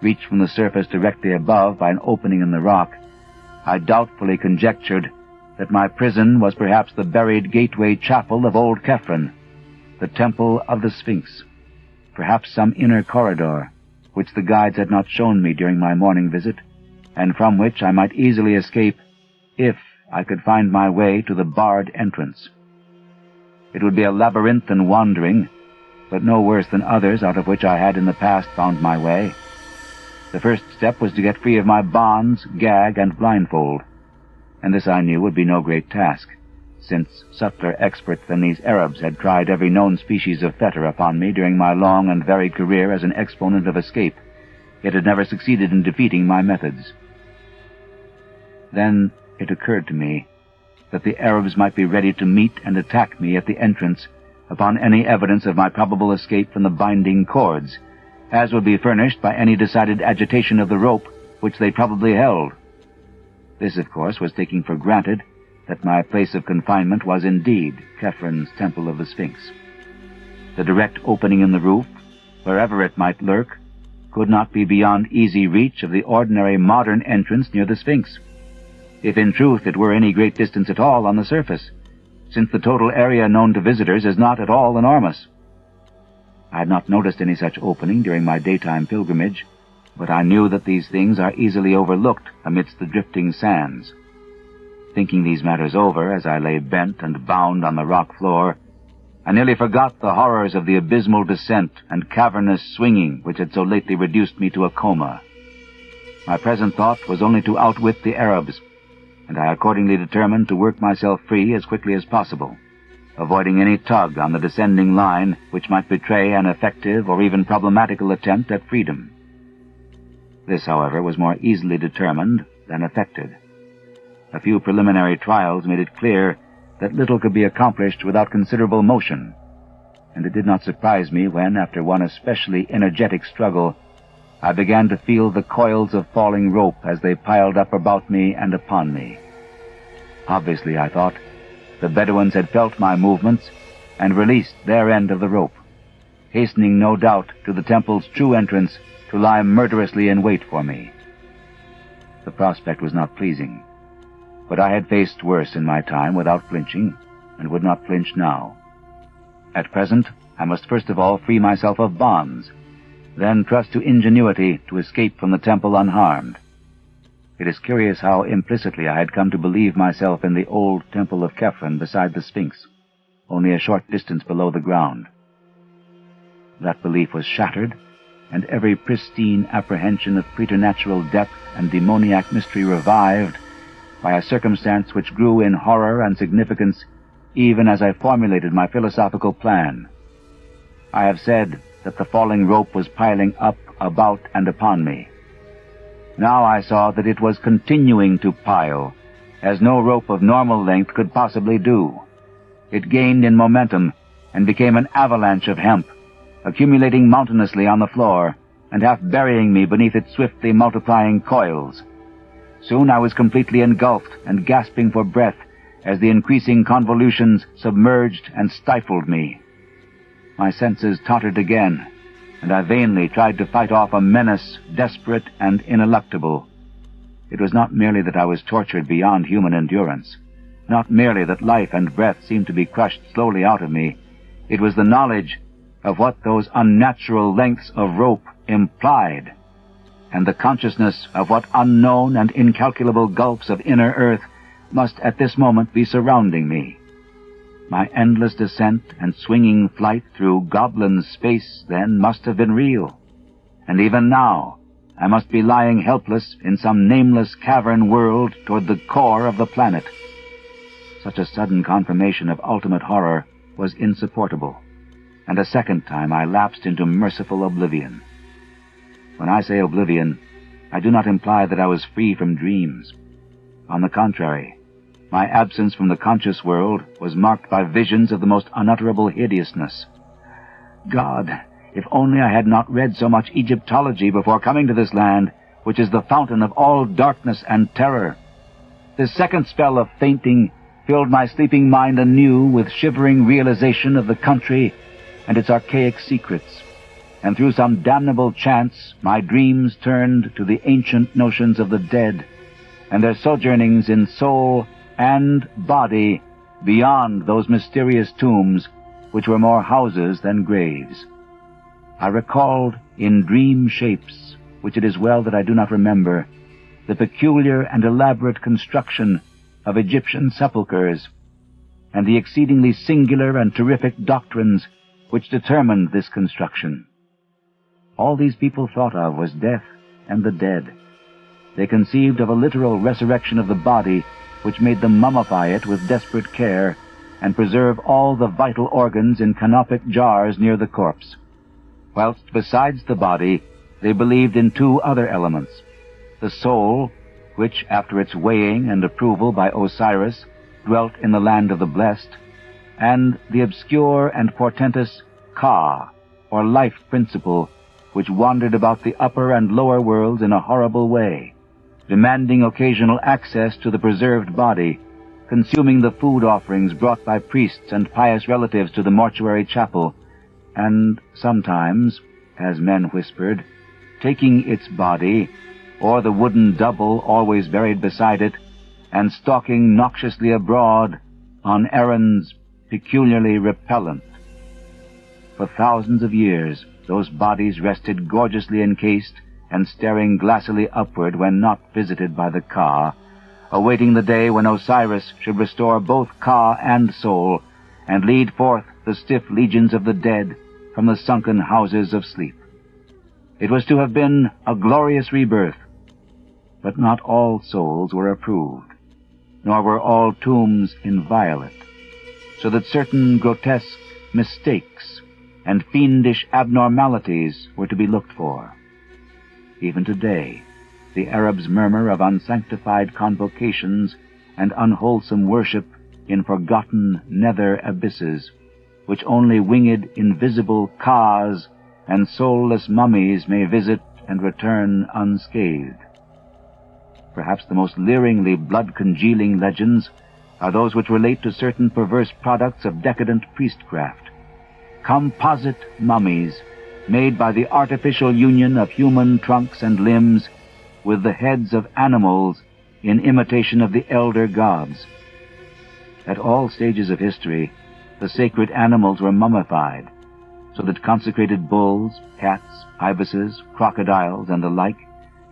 reached from the surface directly above by an opening in the rock, I doubtfully conjectured that my prison was perhaps the buried gateway chapel of old Cavern, the temple of the Sphinx, perhaps some inner corridor which the guides had not shown me during my morning visit, and from which I might easily escape if I could find my way to the barred entrance. It would be a labyrinthine wandering, but no worse than others out of which I had in the past found my way. The first step was to get free of my bonds, gag, and blindfold, and this I knew would be no great task, since subtler experts than these Arabs had tried every known species of fetter upon me during my long and varied career as an exponent of escape, yet had never succeeded in defeating my methods. Then it occurred to me that the Arabs might be ready to meet and attack me at the entrance upon any evidence of my probable escape from the binding cords, as would be furnished by any decided agitation of the rope which they probably held. This, of course, was taking for granted that my place of confinement was indeed Cavern's Temple of the Sphinx. The direct opening in the roof, wherever it might lurk, could not be beyond easy reach of the ordinary modern entrance near the Sphinx, if in truth it were any great distance at all on the surface, since the total area known to visitors is not at all enormous. I had not noticed any such opening during my daytime pilgrimage, but I knew that these things are easily overlooked amidst the drifting sands. Thinking these matters over as I lay bent and bound on the rock floor, I nearly forgot the horrors of the abysmal descent and cavernous swinging which had so lately reduced me to a coma. My present thought was only to outwit the Arabs, and I accordingly determined to work myself free as quickly as possible, avoiding any tug on the descending line which might betray an effective or even problematical attempt at freedom. This, however, was more easily determined than effected. A few preliminary trials made it clear that little could be accomplished without considerable motion, and it did not surprise me when, after one especially energetic struggle, I began to feel the coils of falling rope as they piled up about me and upon me. Obviously, I thought, the Bedouins had felt my movements and released their end of the rope, hastening no doubt to the temple's true entrance to lie murderously in wait for me. The prospect was not pleasing, but I had faced worse in my time without flinching, and would not flinch now. At present, I must first of all free myself of bonds, then trust to ingenuity to escape from the temple unharmed. It is curious how implicitly I had come to believe myself in the old temple of Cavern beside the Sphinx, only a short distance below the ground. That belief was shattered, and every pristine apprehension of preternatural depth and demoniac mystery revived by a circumstance which grew in horror and significance even as I formulated my philosophical plan. I have said that the falling rope was piling up, about, and upon me. Now I saw that it was continuing to pile, as no rope of normal length could possibly do. It gained in momentum and became an avalanche of hemp, accumulating mountainously on the floor and half burying me beneath its swiftly multiplying coils. Soon I was completely engulfed and gasping for breath as the increasing convolutions submerged and stifled me. My senses tottered again, and I vainly tried to fight off a menace desperate and ineluctable. It was not merely that I was tortured beyond human endurance, not merely that life and breath seemed to be crushed slowly out of me. It was the knowledge of what those unnatural lengths of rope implied, and the consciousness of what unknown and incalculable gulfs of inner earth must at this moment be surrounding me. My endless descent and swinging flight through goblin space then must have been real, and even now I must be lying helpless in some nameless cavern world toward the core of the planet. Such a sudden confirmation of ultimate horror was insupportable, and a second time I lapsed into merciful oblivion. When I say oblivion, I do not imply that I was free from dreams. On the contrary, my absence from the conscious world was marked by visions of the most unutterable hideousness. God, If only I had not read so much Egyptology before coming to this land, which is the fountain of all darkness and terror. This second spell of fainting filled my sleeping mind anew with shivering realization of the country and its archaic secrets, and through some damnable chance my dreams turned to the ancient notions of the dead and their sojournings in soul and body beyond those mysterious tombs which were more houses than graves. I recalled in dream shapes, which it is well that I do not remember, the peculiar and elaborate construction of Egyptian sepulchres, and the exceedingly singular and terrific doctrines which determined this construction. All these people thought of was death and the dead. They conceived of a literal resurrection of the body, which made them mummify it with desperate care, and preserve all the vital organs in canopic jars near the corpse. Whilst besides the body, they believed in two other elements: the soul, which, after its weighing and approval by Osiris, dwelt in the land of the blessed, and the obscure and portentous Ka, or life principle, which wandered about the upper and lower worlds in a horrible way, demanding occasional access to the preserved body, consuming the food offerings brought by priests and pious relatives to the mortuary chapel, and sometimes, as men whispered, taking its body, or the wooden double always buried beside it, and stalking noxiously abroad on errands peculiarly repellent. For thousands of years, those bodies rested gorgeously encased and staring glassily upward when not visited by the Ka, awaiting the day when Osiris should restore both Ka and soul and lead forth the stiff legions of the dead from the sunken houses of sleep. It was to have been a glorious rebirth, but not all souls were approved, nor were all tombs inviolate, so that certain grotesque mistakes and fiendish abnormalities were to be looked for. Even today, the Arabs murmur of unsanctified convocations and unwholesome worship in forgotten nether abysses, which only winged invisible Kas and soulless mummies may visit and return unscathed. Perhaps the most leeringly blood-congealing legends are those which relate to certain perverse products of decadent priestcraft. Composite mummies made by the artificial union of human trunks and limbs with the heads of animals in imitation of the elder gods. At all stages of history, the sacred animals were mummified, so that consecrated bulls, cats, ibises, crocodiles, and the like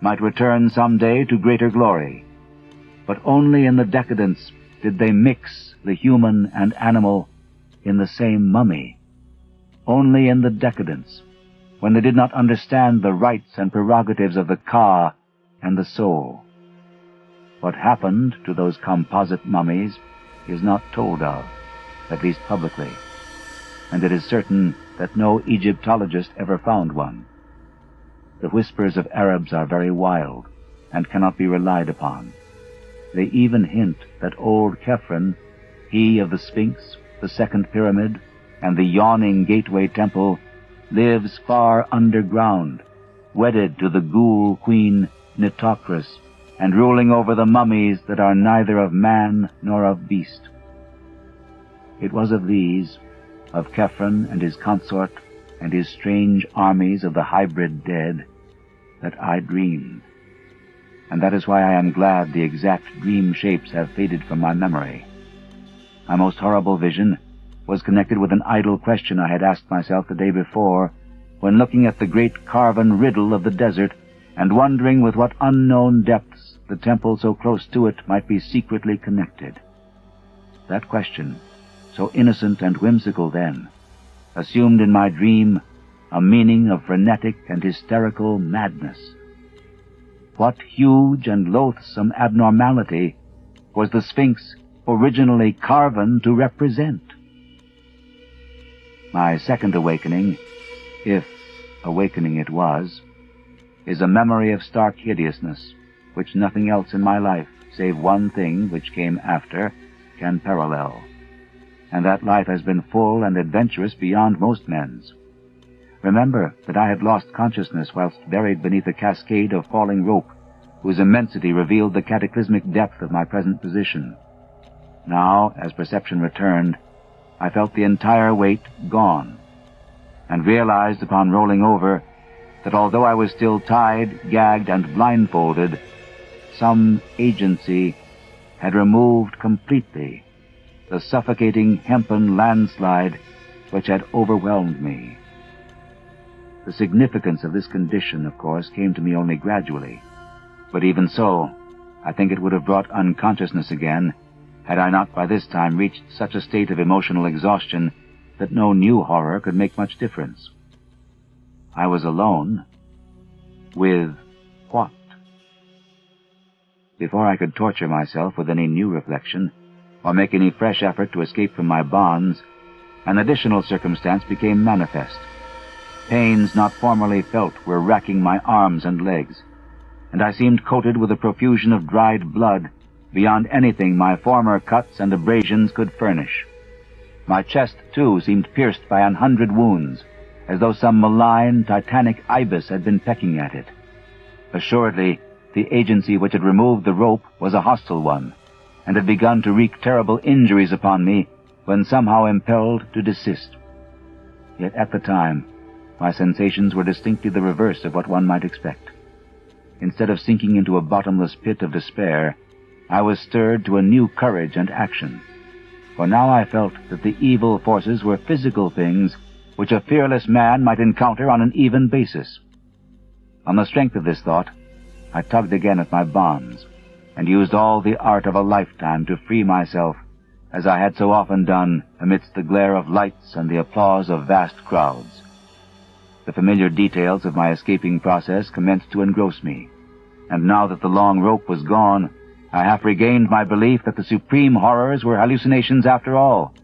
might return some day to greater glory. But only in the decadence did they mix the human and animal in the same mummy. Only in the decadence, when they did not understand the rights and prerogatives of the Ka and the soul. What happened to those composite mummies is not told of, at least publicly, and it is certain that no Egyptologist ever found one. The whispers of Arabs are very wild and cannot be relied upon. They even hint that old Khephren, he of the Sphinx, the second pyramid, and the yawning gateway temple, lives far underground, wedded to the ghoul queen Nitocris, and ruling over the mummies that are neither of man nor of beast. It was of these, of Khephren and his consort, and his strange armies of the hybrid dead, that I dreamed. And that is why I am glad the exact dream shapes have faded from my memory. My most horrible vision was connected with an idle question I had asked myself the day before, when looking at the great carven riddle of the desert, and wondering with what unknown depths the temple so close to it might be secretly connected. That question, so innocent and whimsical then, assumed in my dream a meaning of frenetic and hysterical madness. What huge and loathsome abnormality was the Sphinx originally carven to represent? My second awakening, if awakening it was, is a memory of stark hideousness, which nothing else in my life, save one thing which came after, can parallel. And that life has been full and adventurous beyond most men's. remember that I had lost consciousness whilst buried beneath a cascade of falling rope, whose immensity revealed the cataclysmic depth of my present position. Now, as perception returned, I felt the entire weight gone, and realized upon rolling over that although I was still tied, gagged, and blindfolded, some agency had removed completely the suffocating hempen landslide which had overwhelmed me. The significance of this condition, of course, came to me only gradually, but even so, I think it would have brought unconsciousness again had I not by this time reached such a state of emotional exhaustion that no new horror could make much difference. I was alone. With what? Before I could torture myself with any new reflection, or make any fresh effort to escape from my bonds, an additional circumstance became manifest. Pains not formerly felt were racking my arms and legs, and I seemed coated with a profusion of dried blood beyond anything my former cuts and abrasions could furnish. My chest, too, seemed pierced by 100 wounds, as though some malign, titanic ibis had been pecking at it. Assuredly, the agency which had removed the rope was a hostile one, and had begun to wreak terrible injuries upon me when somehow impelled to desist. Yet at the time, my sensations were distinctly the reverse of what one might expect. Instead of sinking into a bottomless pit of despair, I was stirred to a new courage and action. For now I felt that the evil forces were physical things which a fearless man might encounter on an even basis. On the strength of this thought, I tugged again at my bonds, and used all the art of a lifetime to free myself, as I had so often done amidst the glare of lights and the applause of vast crowds. The familiar details of my escaping process commenced to engross me, and now that the long rope was gone, I half regained my belief that the supreme horrors were hallucinations after all,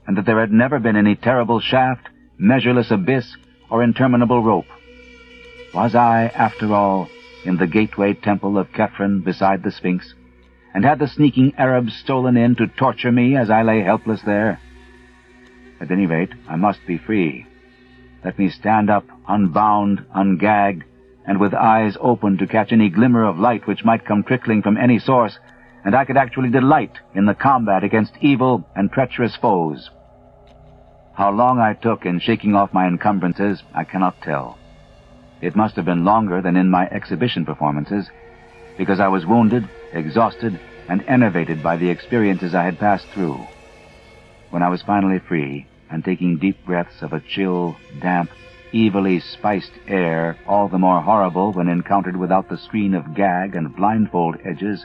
and that there had never been any terrible shaft, measureless abyss, or interminable rope. Was I, after all, in the gateway temple of Khephren beside the Sphinx, and had the sneaking Arabs stolen in to torture me as I lay helpless there? At any rate, I must be free. Let me stand up, unbound, ungagged, and with eyes open to catch any glimmer of light which might come trickling from any source, and I could actually delight in the combat against evil and treacherous foes. How long I took in shaking off my encumbrances, I cannot tell. It must have been longer than in my exhibition performances, because I was wounded, exhausted, and enervated by the experiences I had passed through. When I was finally free, and taking deep breaths of a chill, damp, evilly spiced air, all the more horrible when encountered without the screen of gag and blindfold edges,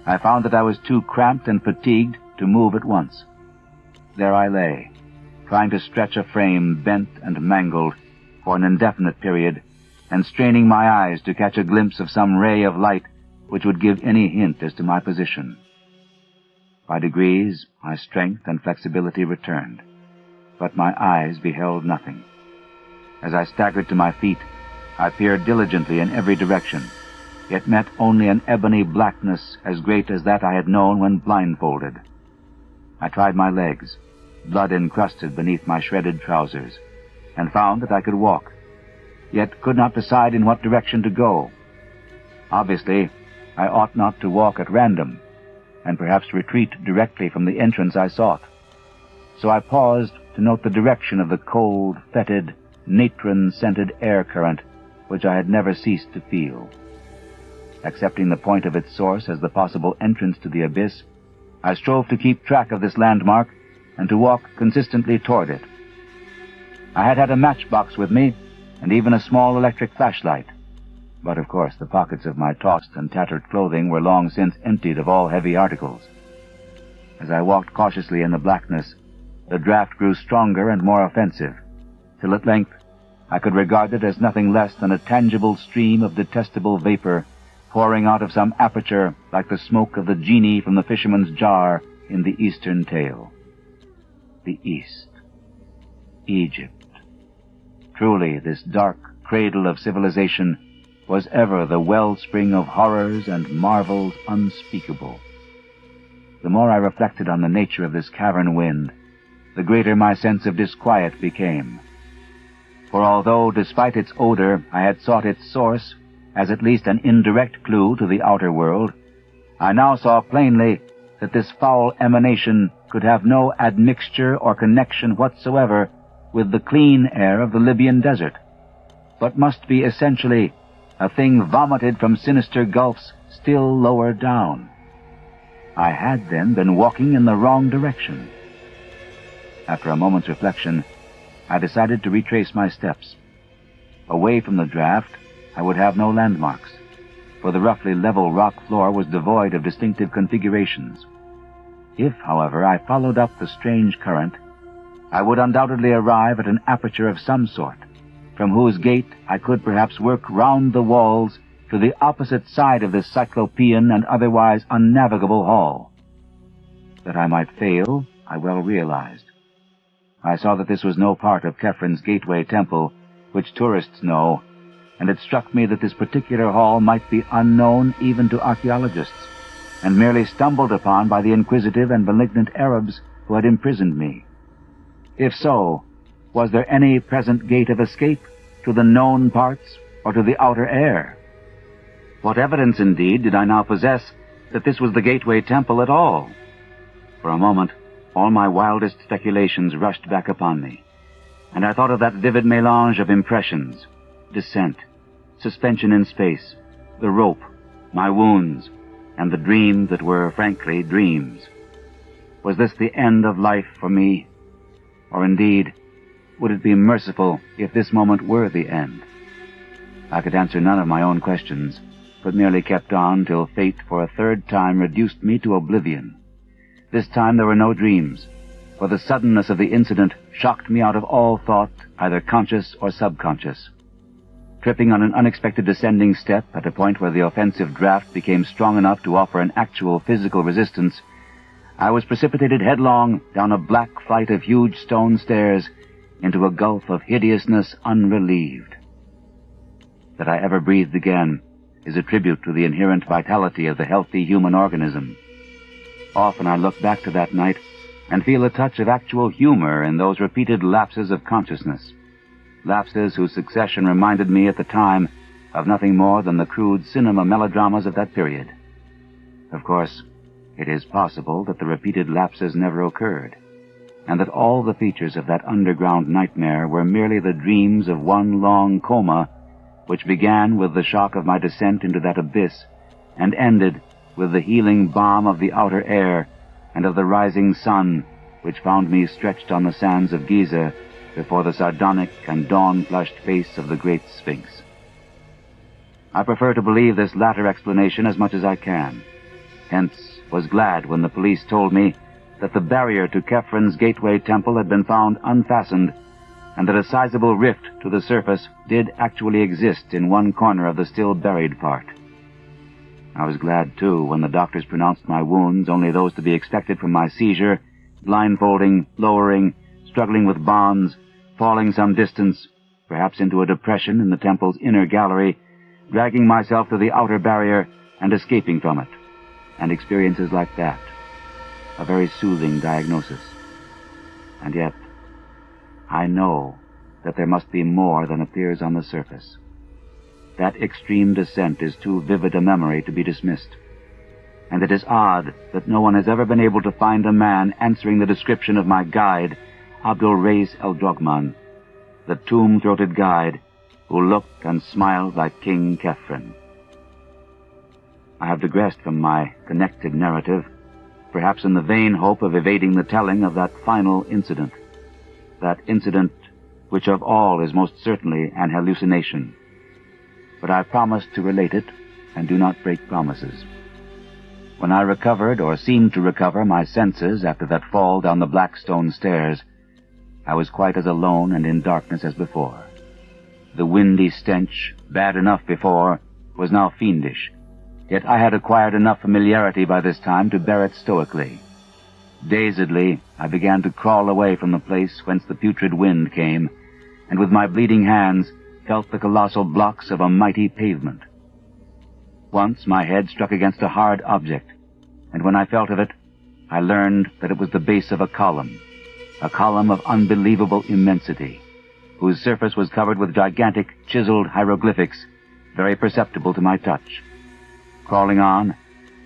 I found that I was too cramped and fatigued to move at once. There I lay, trying to stretch a frame bent and mangled for an indefinite period, and straining my eyes to catch a glimpse of some ray of light which would give any hint as to my position. By degrees, my strength and flexibility returned, but my eyes beheld nothing. As I staggered to my feet, I peered diligently in every direction, yet met only an ebony blackness as great as that I had known when blindfolded. I tried my legs, blood encrusted beneath my shredded trousers, and found that I could walk, yet could not decide in what direction to go. Obviously, I ought not to walk at random, and perhaps retreat directly from the entrance I sought. So I paused to note the direction of the cold, fetid, natron-scented air current which I had never ceased to feel. Accepting the point of its source as the possible entrance to the abyss, I strove to keep track of this landmark and to walk consistently toward it. I had had a matchbox with me, and even a small electric flashlight, but of course the pockets of my tossed and tattered clothing were long since emptied of all heavy articles. As I walked cautiously in the blackness, the draft grew stronger and more offensive, till at length I could regard it as nothing less than a tangible stream of detestable vapor pouring out of some aperture like the smoke of the genie from the fisherman's jar in the Eastern tale. The East. Egypt. Truly, this dark cradle of civilization was ever the wellspring of horrors and marvels unspeakable. The more I reflected on the nature of this cavern wind, the greater my sense of disquiet became. For although, despite its odor, I had sought its source as at least an indirect clue to the outer world, I now saw plainly that this foul emanation could have no admixture or connection whatsoever with the clean air of the Libyan desert, but must be essentially a thing vomited from sinister gulfs still lower down. I had then been walking in the wrong direction. After a moment's reflection, I decided to retrace my steps. Away from the draft, I would have no landmarks, for the roughly level rock floor was devoid of distinctive configurations. If, however, I followed up the strange current, I would undoubtedly arrive at an aperture of some sort, from whose gate I could perhaps work round the walls to the opposite side of this cyclopean and otherwise unnavigable hall. That I might fail, I well realized. I saw that this was no part of Khephrun's gateway temple, which tourists know, and it struck me that this particular hall might be unknown even to archaeologists, and merely stumbled upon by the inquisitive and malignant Arabs who had imprisoned me. If so, was there any present gate of escape to the known parts or to the outer air? What evidence, indeed, did I now possess that this was the gateway temple at all? For a moment, all my wildest speculations rushed back upon me, and I thought of that vivid mélange of impressions: descent, suspension in space, the rope, my wounds, and the dreams that were, frankly, dreams. Was this the end of life for me? Or indeed, would it be merciful if this moment were the end? I could answer none of my own questions, but merely kept on till fate for a third time reduced me to oblivion. This time there were no dreams, for the suddenness of the incident shocked me out of all thought, either conscious or subconscious. Tripping on an unexpected descending step at a point where the offensive draft became strong enough to offer an actual physical resistance, I was precipitated headlong down a black flight of huge stone stairs into a gulf of hideousness unrelieved. That I ever breathed again is a tribute to the inherent vitality of the healthy human organism. Often I look back to that night and feel a touch of actual humor in those repeated lapses of consciousness, lapses whose succession reminded me at the time of nothing more than the crude cinema melodramas of that period. Of course, it is possible that the repeated lapses never occurred, and that all the features of that underground nightmare were merely the dreams of one long coma, which began with the shock of my descent into that abyss, and ended with the healing balm of the outer air and of the rising sun, which found me stretched on the sands of Giza before the sardonic and dawn-flushed face of the Great Sphinx. I prefer to believe this latter explanation as much as I can. Hence, was glad when the police told me that the barrier to Khephrun's gateway temple had been found unfastened, and that a sizable rift to the surface did actually exist in one corner of the still buried part. I was glad, too, when the doctors pronounced my wounds only those to be expected from my seizure, blindfolding, lowering, struggling with bonds, falling some distance, perhaps into a depression in the temple's inner gallery, dragging myself to the outer barrier and escaping from it, and experiences like that. A very soothing diagnosis. And yet, I know that there must be more than appears on the surface. That extreme descent is too vivid a memory to be dismissed. And it is odd that no one has ever been able to find a man answering the description of my guide, Abdul Reis el-Drogman, the tomb-throated guide who looked and smiled like King Khephrun. I have digressed from my connected narrative, perhaps in the vain hope of evading the telling of that final incident, that incident which of all is most certainly an hallucination. But I promise to relate it, and do not break promises. When I recovered, or seemed to recover, my senses after that fall down the black stone stairs, I was quite as alone and in darkness as before. The windy stench, bad enough before, was now fiendish, yet I had acquired enough familiarity by this time to bear it stoically. Dazedly, I began to crawl away from the place whence the putrid wind came, and with my bleeding hands felt the colossal blocks of a mighty pavement. Once my head struck against a hard object, and when I felt of it, I learned that it was the base of a column of unbelievable immensity, whose surface was covered with gigantic, chiseled hieroglyphics, very perceptible to my touch. Crawling on,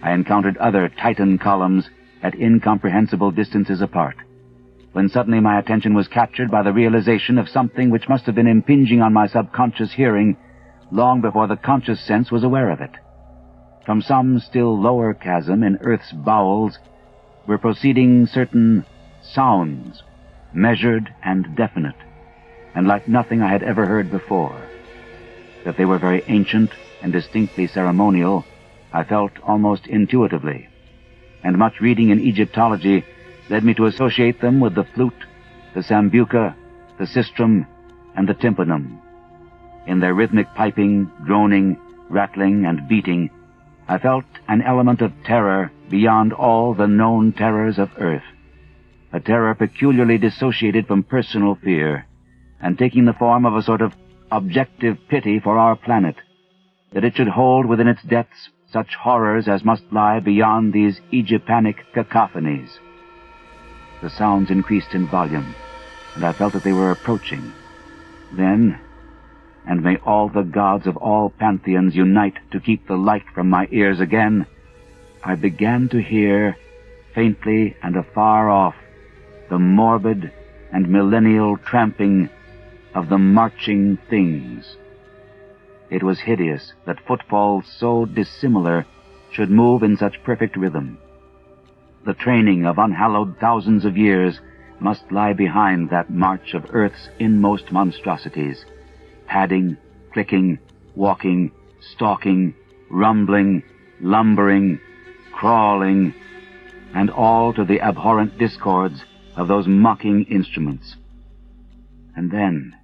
I encountered other Titan columns at incomprehensible distances apart, when suddenly my attention was captured by the realization of something which must have been impinging on my subconscious hearing long before the conscious sense was aware of it. From some still lower chasm in Earth's bowels were proceeding certain sounds, measured and definite, and like nothing I had ever heard before. That they were very ancient and distinctly ceremonial, I felt almost intuitively, and much reading in Egyptology led me to associate them with the flute, the sambuca, the sistrum, and the tympanum. In their rhythmic piping, droning, rattling, and beating, I felt an element of terror beyond all the known terrors of Earth, a terror peculiarly dissociated from personal fear, and taking the form of a sort of objective pity for our planet, that it should hold within its depths such horrors as must lie beyond these Egyptanic cacophonies. The sounds increased in volume, and I felt that they were approaching. Then, and may all the gods of all pantheons unite to keep the light from my ears again, I began to hear, faintly and afar off, the morbid and millennial tramping of the marching things. It was hideous that footfalls so dissimilar should move in such perfect rhythm. The training of unhallowed thousands of years must lie behind that march of Earth's inmost monstrosities, padding, clicking, walking, stalking, rumbling, lumbering, crawling, and all to the abhorrent discords of those mocking instruments. And then,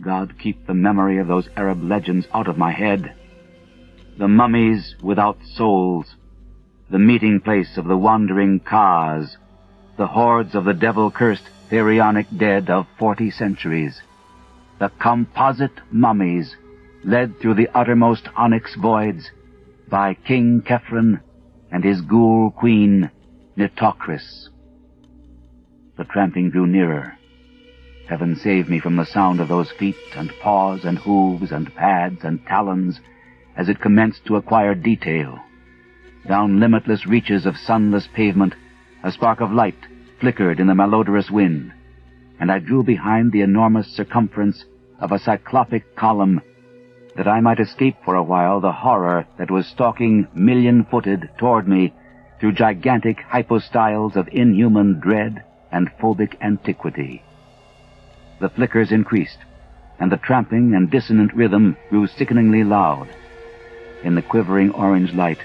God keep the memory of those Arab legends out of my head, the mummies without souls, the meeting place of the wandering Kas, the hordes of the devil-cursed pharaonic dead of 40 centuries, the composite mummies led through the uttermost onyx voids by King Khephren and his ghoul queen Nitocris. The tramping drew nearer. Heaven save me from the sound of those feet and paws and hooves and pads and talons as it commenced to acquire detail. Down limitless reaches of sunless pavement, a spark of light flickered in the malodorous wind, and I drew behind the enormous circumference of a cyclopic column, that I might escape for a while the horror that was stalking million-footed toward me through gigantic hypostyles of inhuman dread and phobic antiquity. The flickers increased, and the tramping and dissonant rhythm grew sickeningly loud. In the quivering orange light,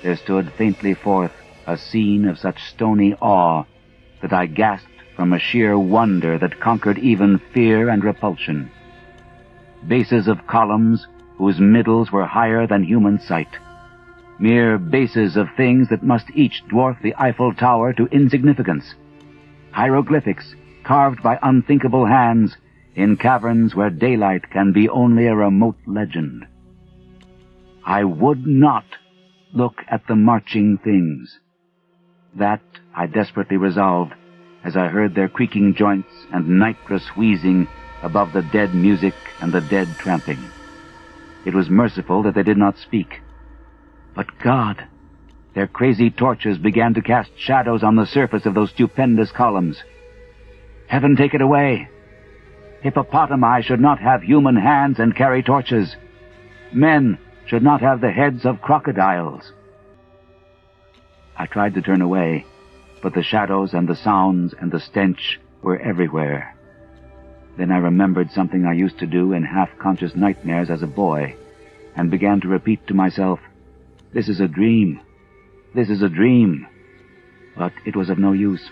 there stood faintly forth a scene of such stony awe that I gasped from a sheer wonder that conquered even fear and repulsion. Bases of columns whose middles were higher than human sight, mere bases of things that must each dwarf the Eiffel Tower to insignificance, hieroglyphics carved by unthinkable hands in caverns where daylight can be only a remote legend. I would not look at the marching things. That I desperately resolved as I heard their creaking joints and nitrous wheezing above the dead music and the dead tramping. It was merciful that they did not speak. But God, their crazy torches began to cast shadows on the surface of those stupendous columns. Heaven take it away! Hippopotami should not have human hands and carry torches. Men should not have the heads of crocodiles. I tried to turn away, but the shadows and the sounds and the stench were everywhere. Then I remembered something I used to do in half-conscious nightmares as a boy, and began to repeat to myself, "This is a dream. This is a dream." But it was of no use,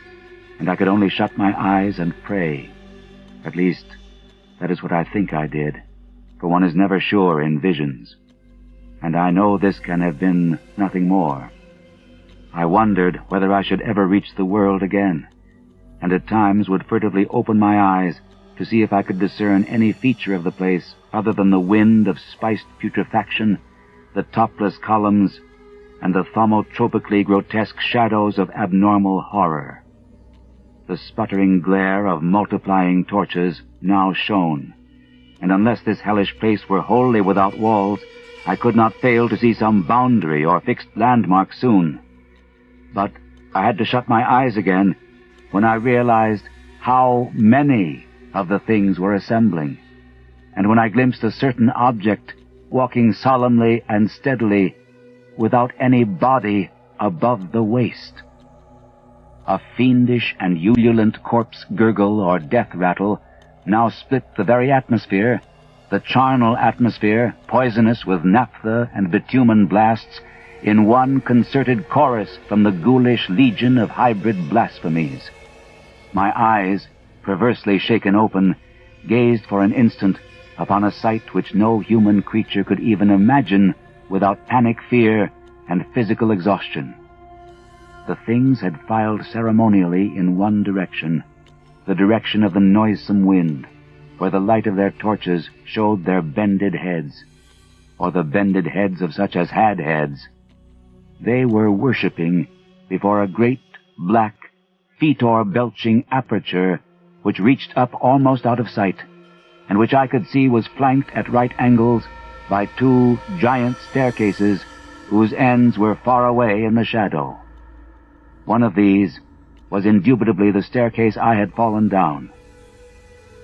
and I could only shut my eyes and pray. At least, that is what I think I did, for one is never sure in visions. And I know this can have been nothing more. I wondered whether I should ever reach the world again, and at times would furtively open my eyes to see if I could discern any feature of the place other than the wind of spiced putrefaction, the topless columns, and the thaumatropically grotesque shadows of abnormal horror. The sputtering glare of multiplying torches now shone, and unless this hellish place were wholly without walls, I could not fail to see some boundary or fixed landmark soon. But I had to shut my eyes again when I realized how many of the things were assembling, and when I glimpsed a certain object walking solemnly and steadily without any body above the waist. A fiendish and ululent corpse gurgle or death rattle now split the very atmosphere, the charnel atmosphere, poisonous with naphtha and bitumen blasts, in one concerted chorus from the ghoulish legion of hybrid blasphemies. My eyes, perversely shaken open, gazed for an instant upon a sight which no human creature could even imagine without panic fear and physical exhaustion. The things had filed ceremonially in one direction, the direction of the noisome wind, where the light of their torches showed their bended heads, or the bended heads of such as had heads. They were worshipping before a great, black, fetor-belching aperture which reached up almost out of sight, and which I could see was flanked at right angles by two giant staircases whose ends were far away in the shadow. One of these was indubitably the staircase I had fallen down.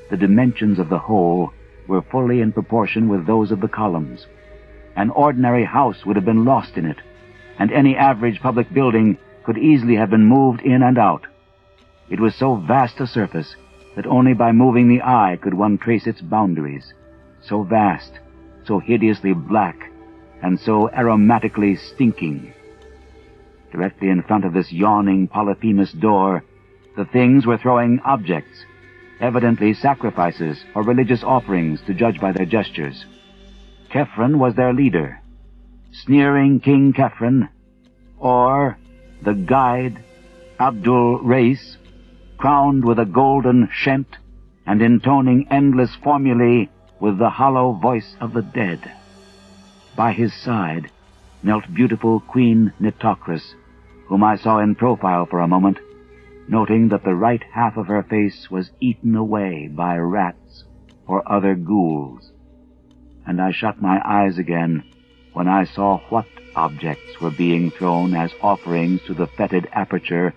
The dimensions of the whole were fully in proportion with those of the columns. An ordinary house would have been lost in it, and any average public building could easily have been moved in and out. It was so vast a surface that only by moving the eye could one trace its boundaries. So vast, so hideously black, and so aromatically stinking. Directly in front of this yawning Polyphemus door, the things were throwing objects, evidently sacrifices or religious offerings to judge by their gestures. Khephren was their leader, sneering King Khephren, or the guide Abdul Reis, crowned with a golden shent and intoning endless formulae with the hollow voice of the dead. By his side knelt beautiful Queen Nitocris, whom I saw in profile for a moment, noting that the right half of her face was eaten away by rats or other ghouls. And I shut my eyes again when I saw what objects were being thrown as offerings to the fetid aperture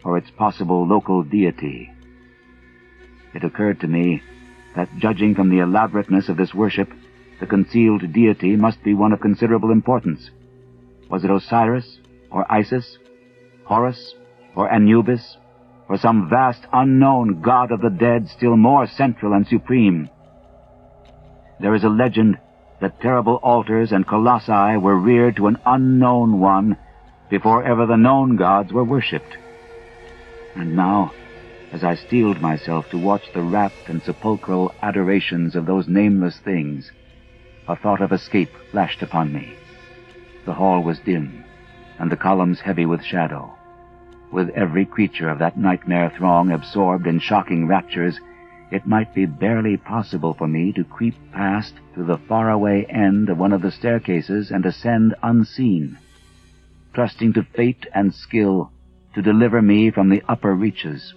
or its possible local deity. It occurred to me that, judging from the elaborateness of this worship, the concealed deity must be one of considerable importance. Was it Osiris, or Isis, Horus, or Anubis, or some vast unknown god of the dead still more central and supreme? There is a legend that terrible altars and colossi were reared to an unknown one before ever the known gods were worshipped. And now, as I steeled myself to watch the rapt and sepulchral adorations of those nameless things, a thought of escape flashed upon me. The hall was dim, and the columns heavy with shadow. With every creature of that nightmare throng absorbed in shocking raptures, it might be barely possible for me to creep past to the faraway end of one of the staircases and ascend unseen, trusting to fate and skill to deliver me from the upper reaches.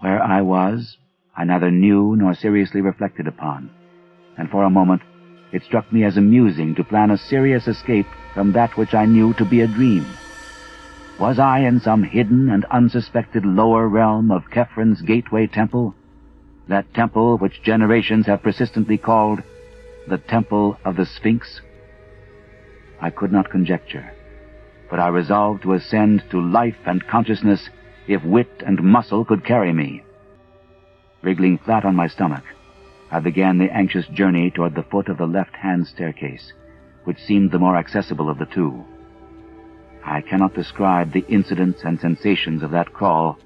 Where I was, I neither knew nor seriously reflected upon, and for a moment it struck me as amusing to plan a serious escape from that which I knew to be a dream. Was I in some hidden and unsuspected lower realm of Khephen's gateway temple, that temple which generations have persistently called the Temple of the Sphinx? I could not conjecture, but I resolved to ascend to life and consciousness if wit and muscle could carry me. Wriggling flat on my stomach, I began the anxious journey toward the foot of the left-hand staircase, which seemed the more accessible of the two. I cannot describe the incidents and sensations of that crawl,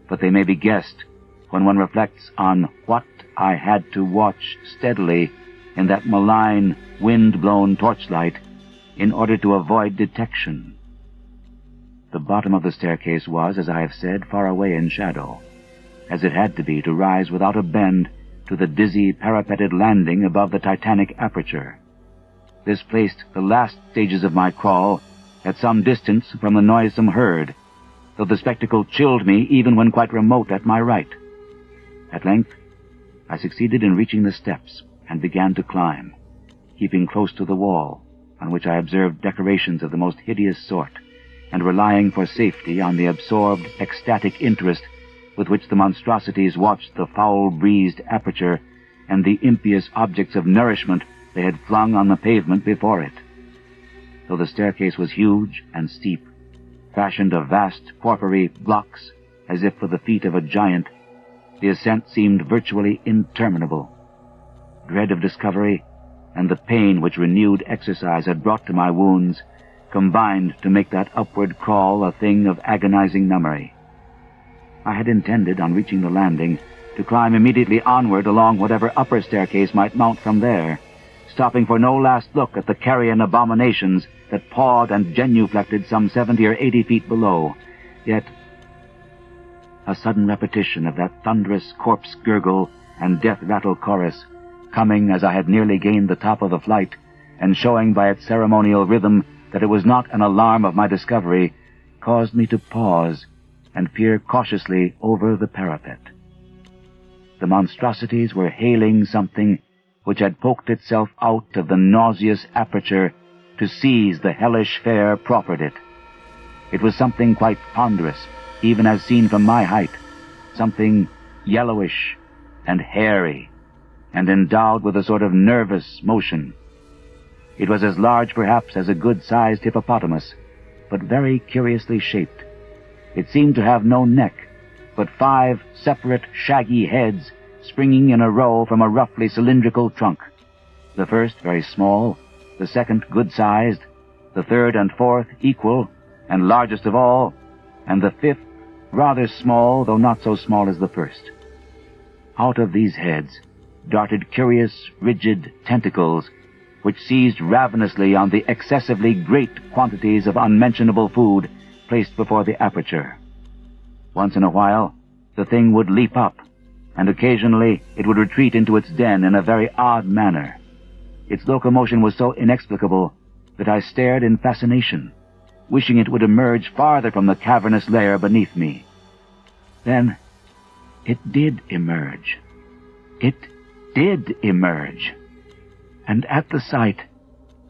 but they may be guessed when one reflects on what I had to watch steadily in that malign, wind-blown torchlight in order to avoid detection. The bottom of the staircase was, as I have said, far away in shadow, as it had to be to rise without a bend to the dizzy parapeted landing above the titanic aperture. This placed the last stages of my crawl at some distance from the noisome herd, though the spectacle chilled me even when quite remote at my right. At length, I succeeded in reaching the steps and began to climb, keeping close to the wall, on which I observed decorations of the most hideous sort, and relying for safety on the absorbed, ecstatic interest with which the monstrosities watched the foul-breezed aperture and the impious objects of nourishment they had flung on the pavement before it. Though the staircase was huge and steep, fashioned of vast porphyry blocks as if for the feet of a giant, the ascent seemed virtually interminable. Dread of discovery and the pain which renewed exercise had brought to my wounds combined to make that upward crawl a thing of agonizing memory. I had intended, on reaching the landing, to climb immediately onward along whatever upper staircase might mount from there, stopping for no last look at the carrion abominations that pawed and genuflected some 70 or 80 feet below. Yet a sudden repetition of that thunderous corpse gurgle and death rattle chorus, coming as I had nearly gained the top of the flight, and showing by its ceremonial rhythm that it was not an alarm of my discovery, caused me to pause and peer cautiously over the parapet. The monstrosities were hailing something which had poked itself out of the nauseous aperture to seize the hellish fare proffered it. It was something quite ponderous, even as seen from my height, something yellowish and hairy, and endowed with a sort of nervous motion. It was as large, perhaps, as a good-sized hippopotamus, but very curiously shaped. It seemed to have no neck, but 5 separate shaggy heads springing in a row from a roughly cylindrical trunk. The first very small, the second good-sized, the third and fourth equal, and largest of all, and the fifth rather small, though not so small as the first. Out of these heads darted curious, rigid tentacles, which seized ravenously on the excessively great quantities of unmentionable food placed before the aperture. Once in a while, the thing would leap up, and occasionally it would retreat into its den in a very odd manner. Its locomotion was so inexplicable that I stared in fascination, wishing it would emerge farther from the cavernous lair beneath me. Then it did emerge. It did emerge. And at the sight,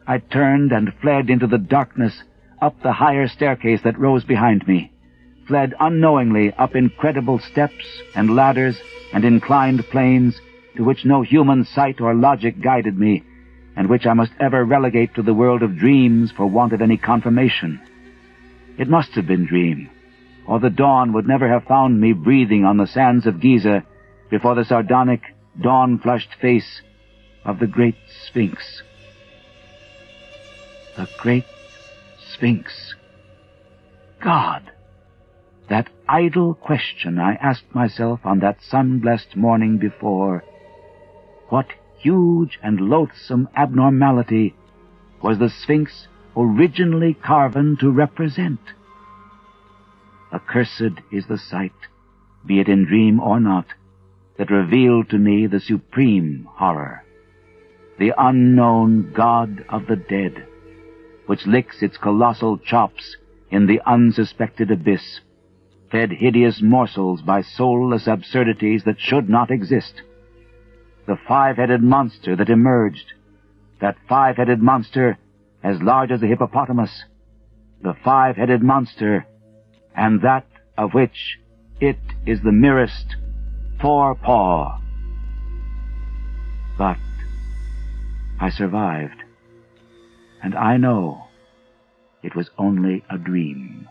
I turned and fled into the darkness up the higher staircase that rose behind me, fled unknowingly up incredible steps and ladders and inclined planes to which no human sight or logic guided me, and which I must ever relegate to the world of dreams for want of any confirmation. It must have been dream, or the dawn would never have found me breathing on the sands of Giza before the sardonic, dawn-flushed face of the Great Sphinx. The Great Sphinx. God! That idle question I asked myself on that sun-blessed morning before. What huge and loathsome abnormality was the Sphinx originally carven to represent? Accursed is the sight, be it in dream or not, that revealed to me the supreme horror, the unknown god of the dead, which licks its colossal chops in the unsuspected abyss, fed hideous morsels by soulless absurdities that should not exist. The 5-headed monster that emerged, that 5-headed monster as large as a hippopotamus, the 5-headed monster, and that of which it is the merest forepaw. But I survived, and I know it was only a dream.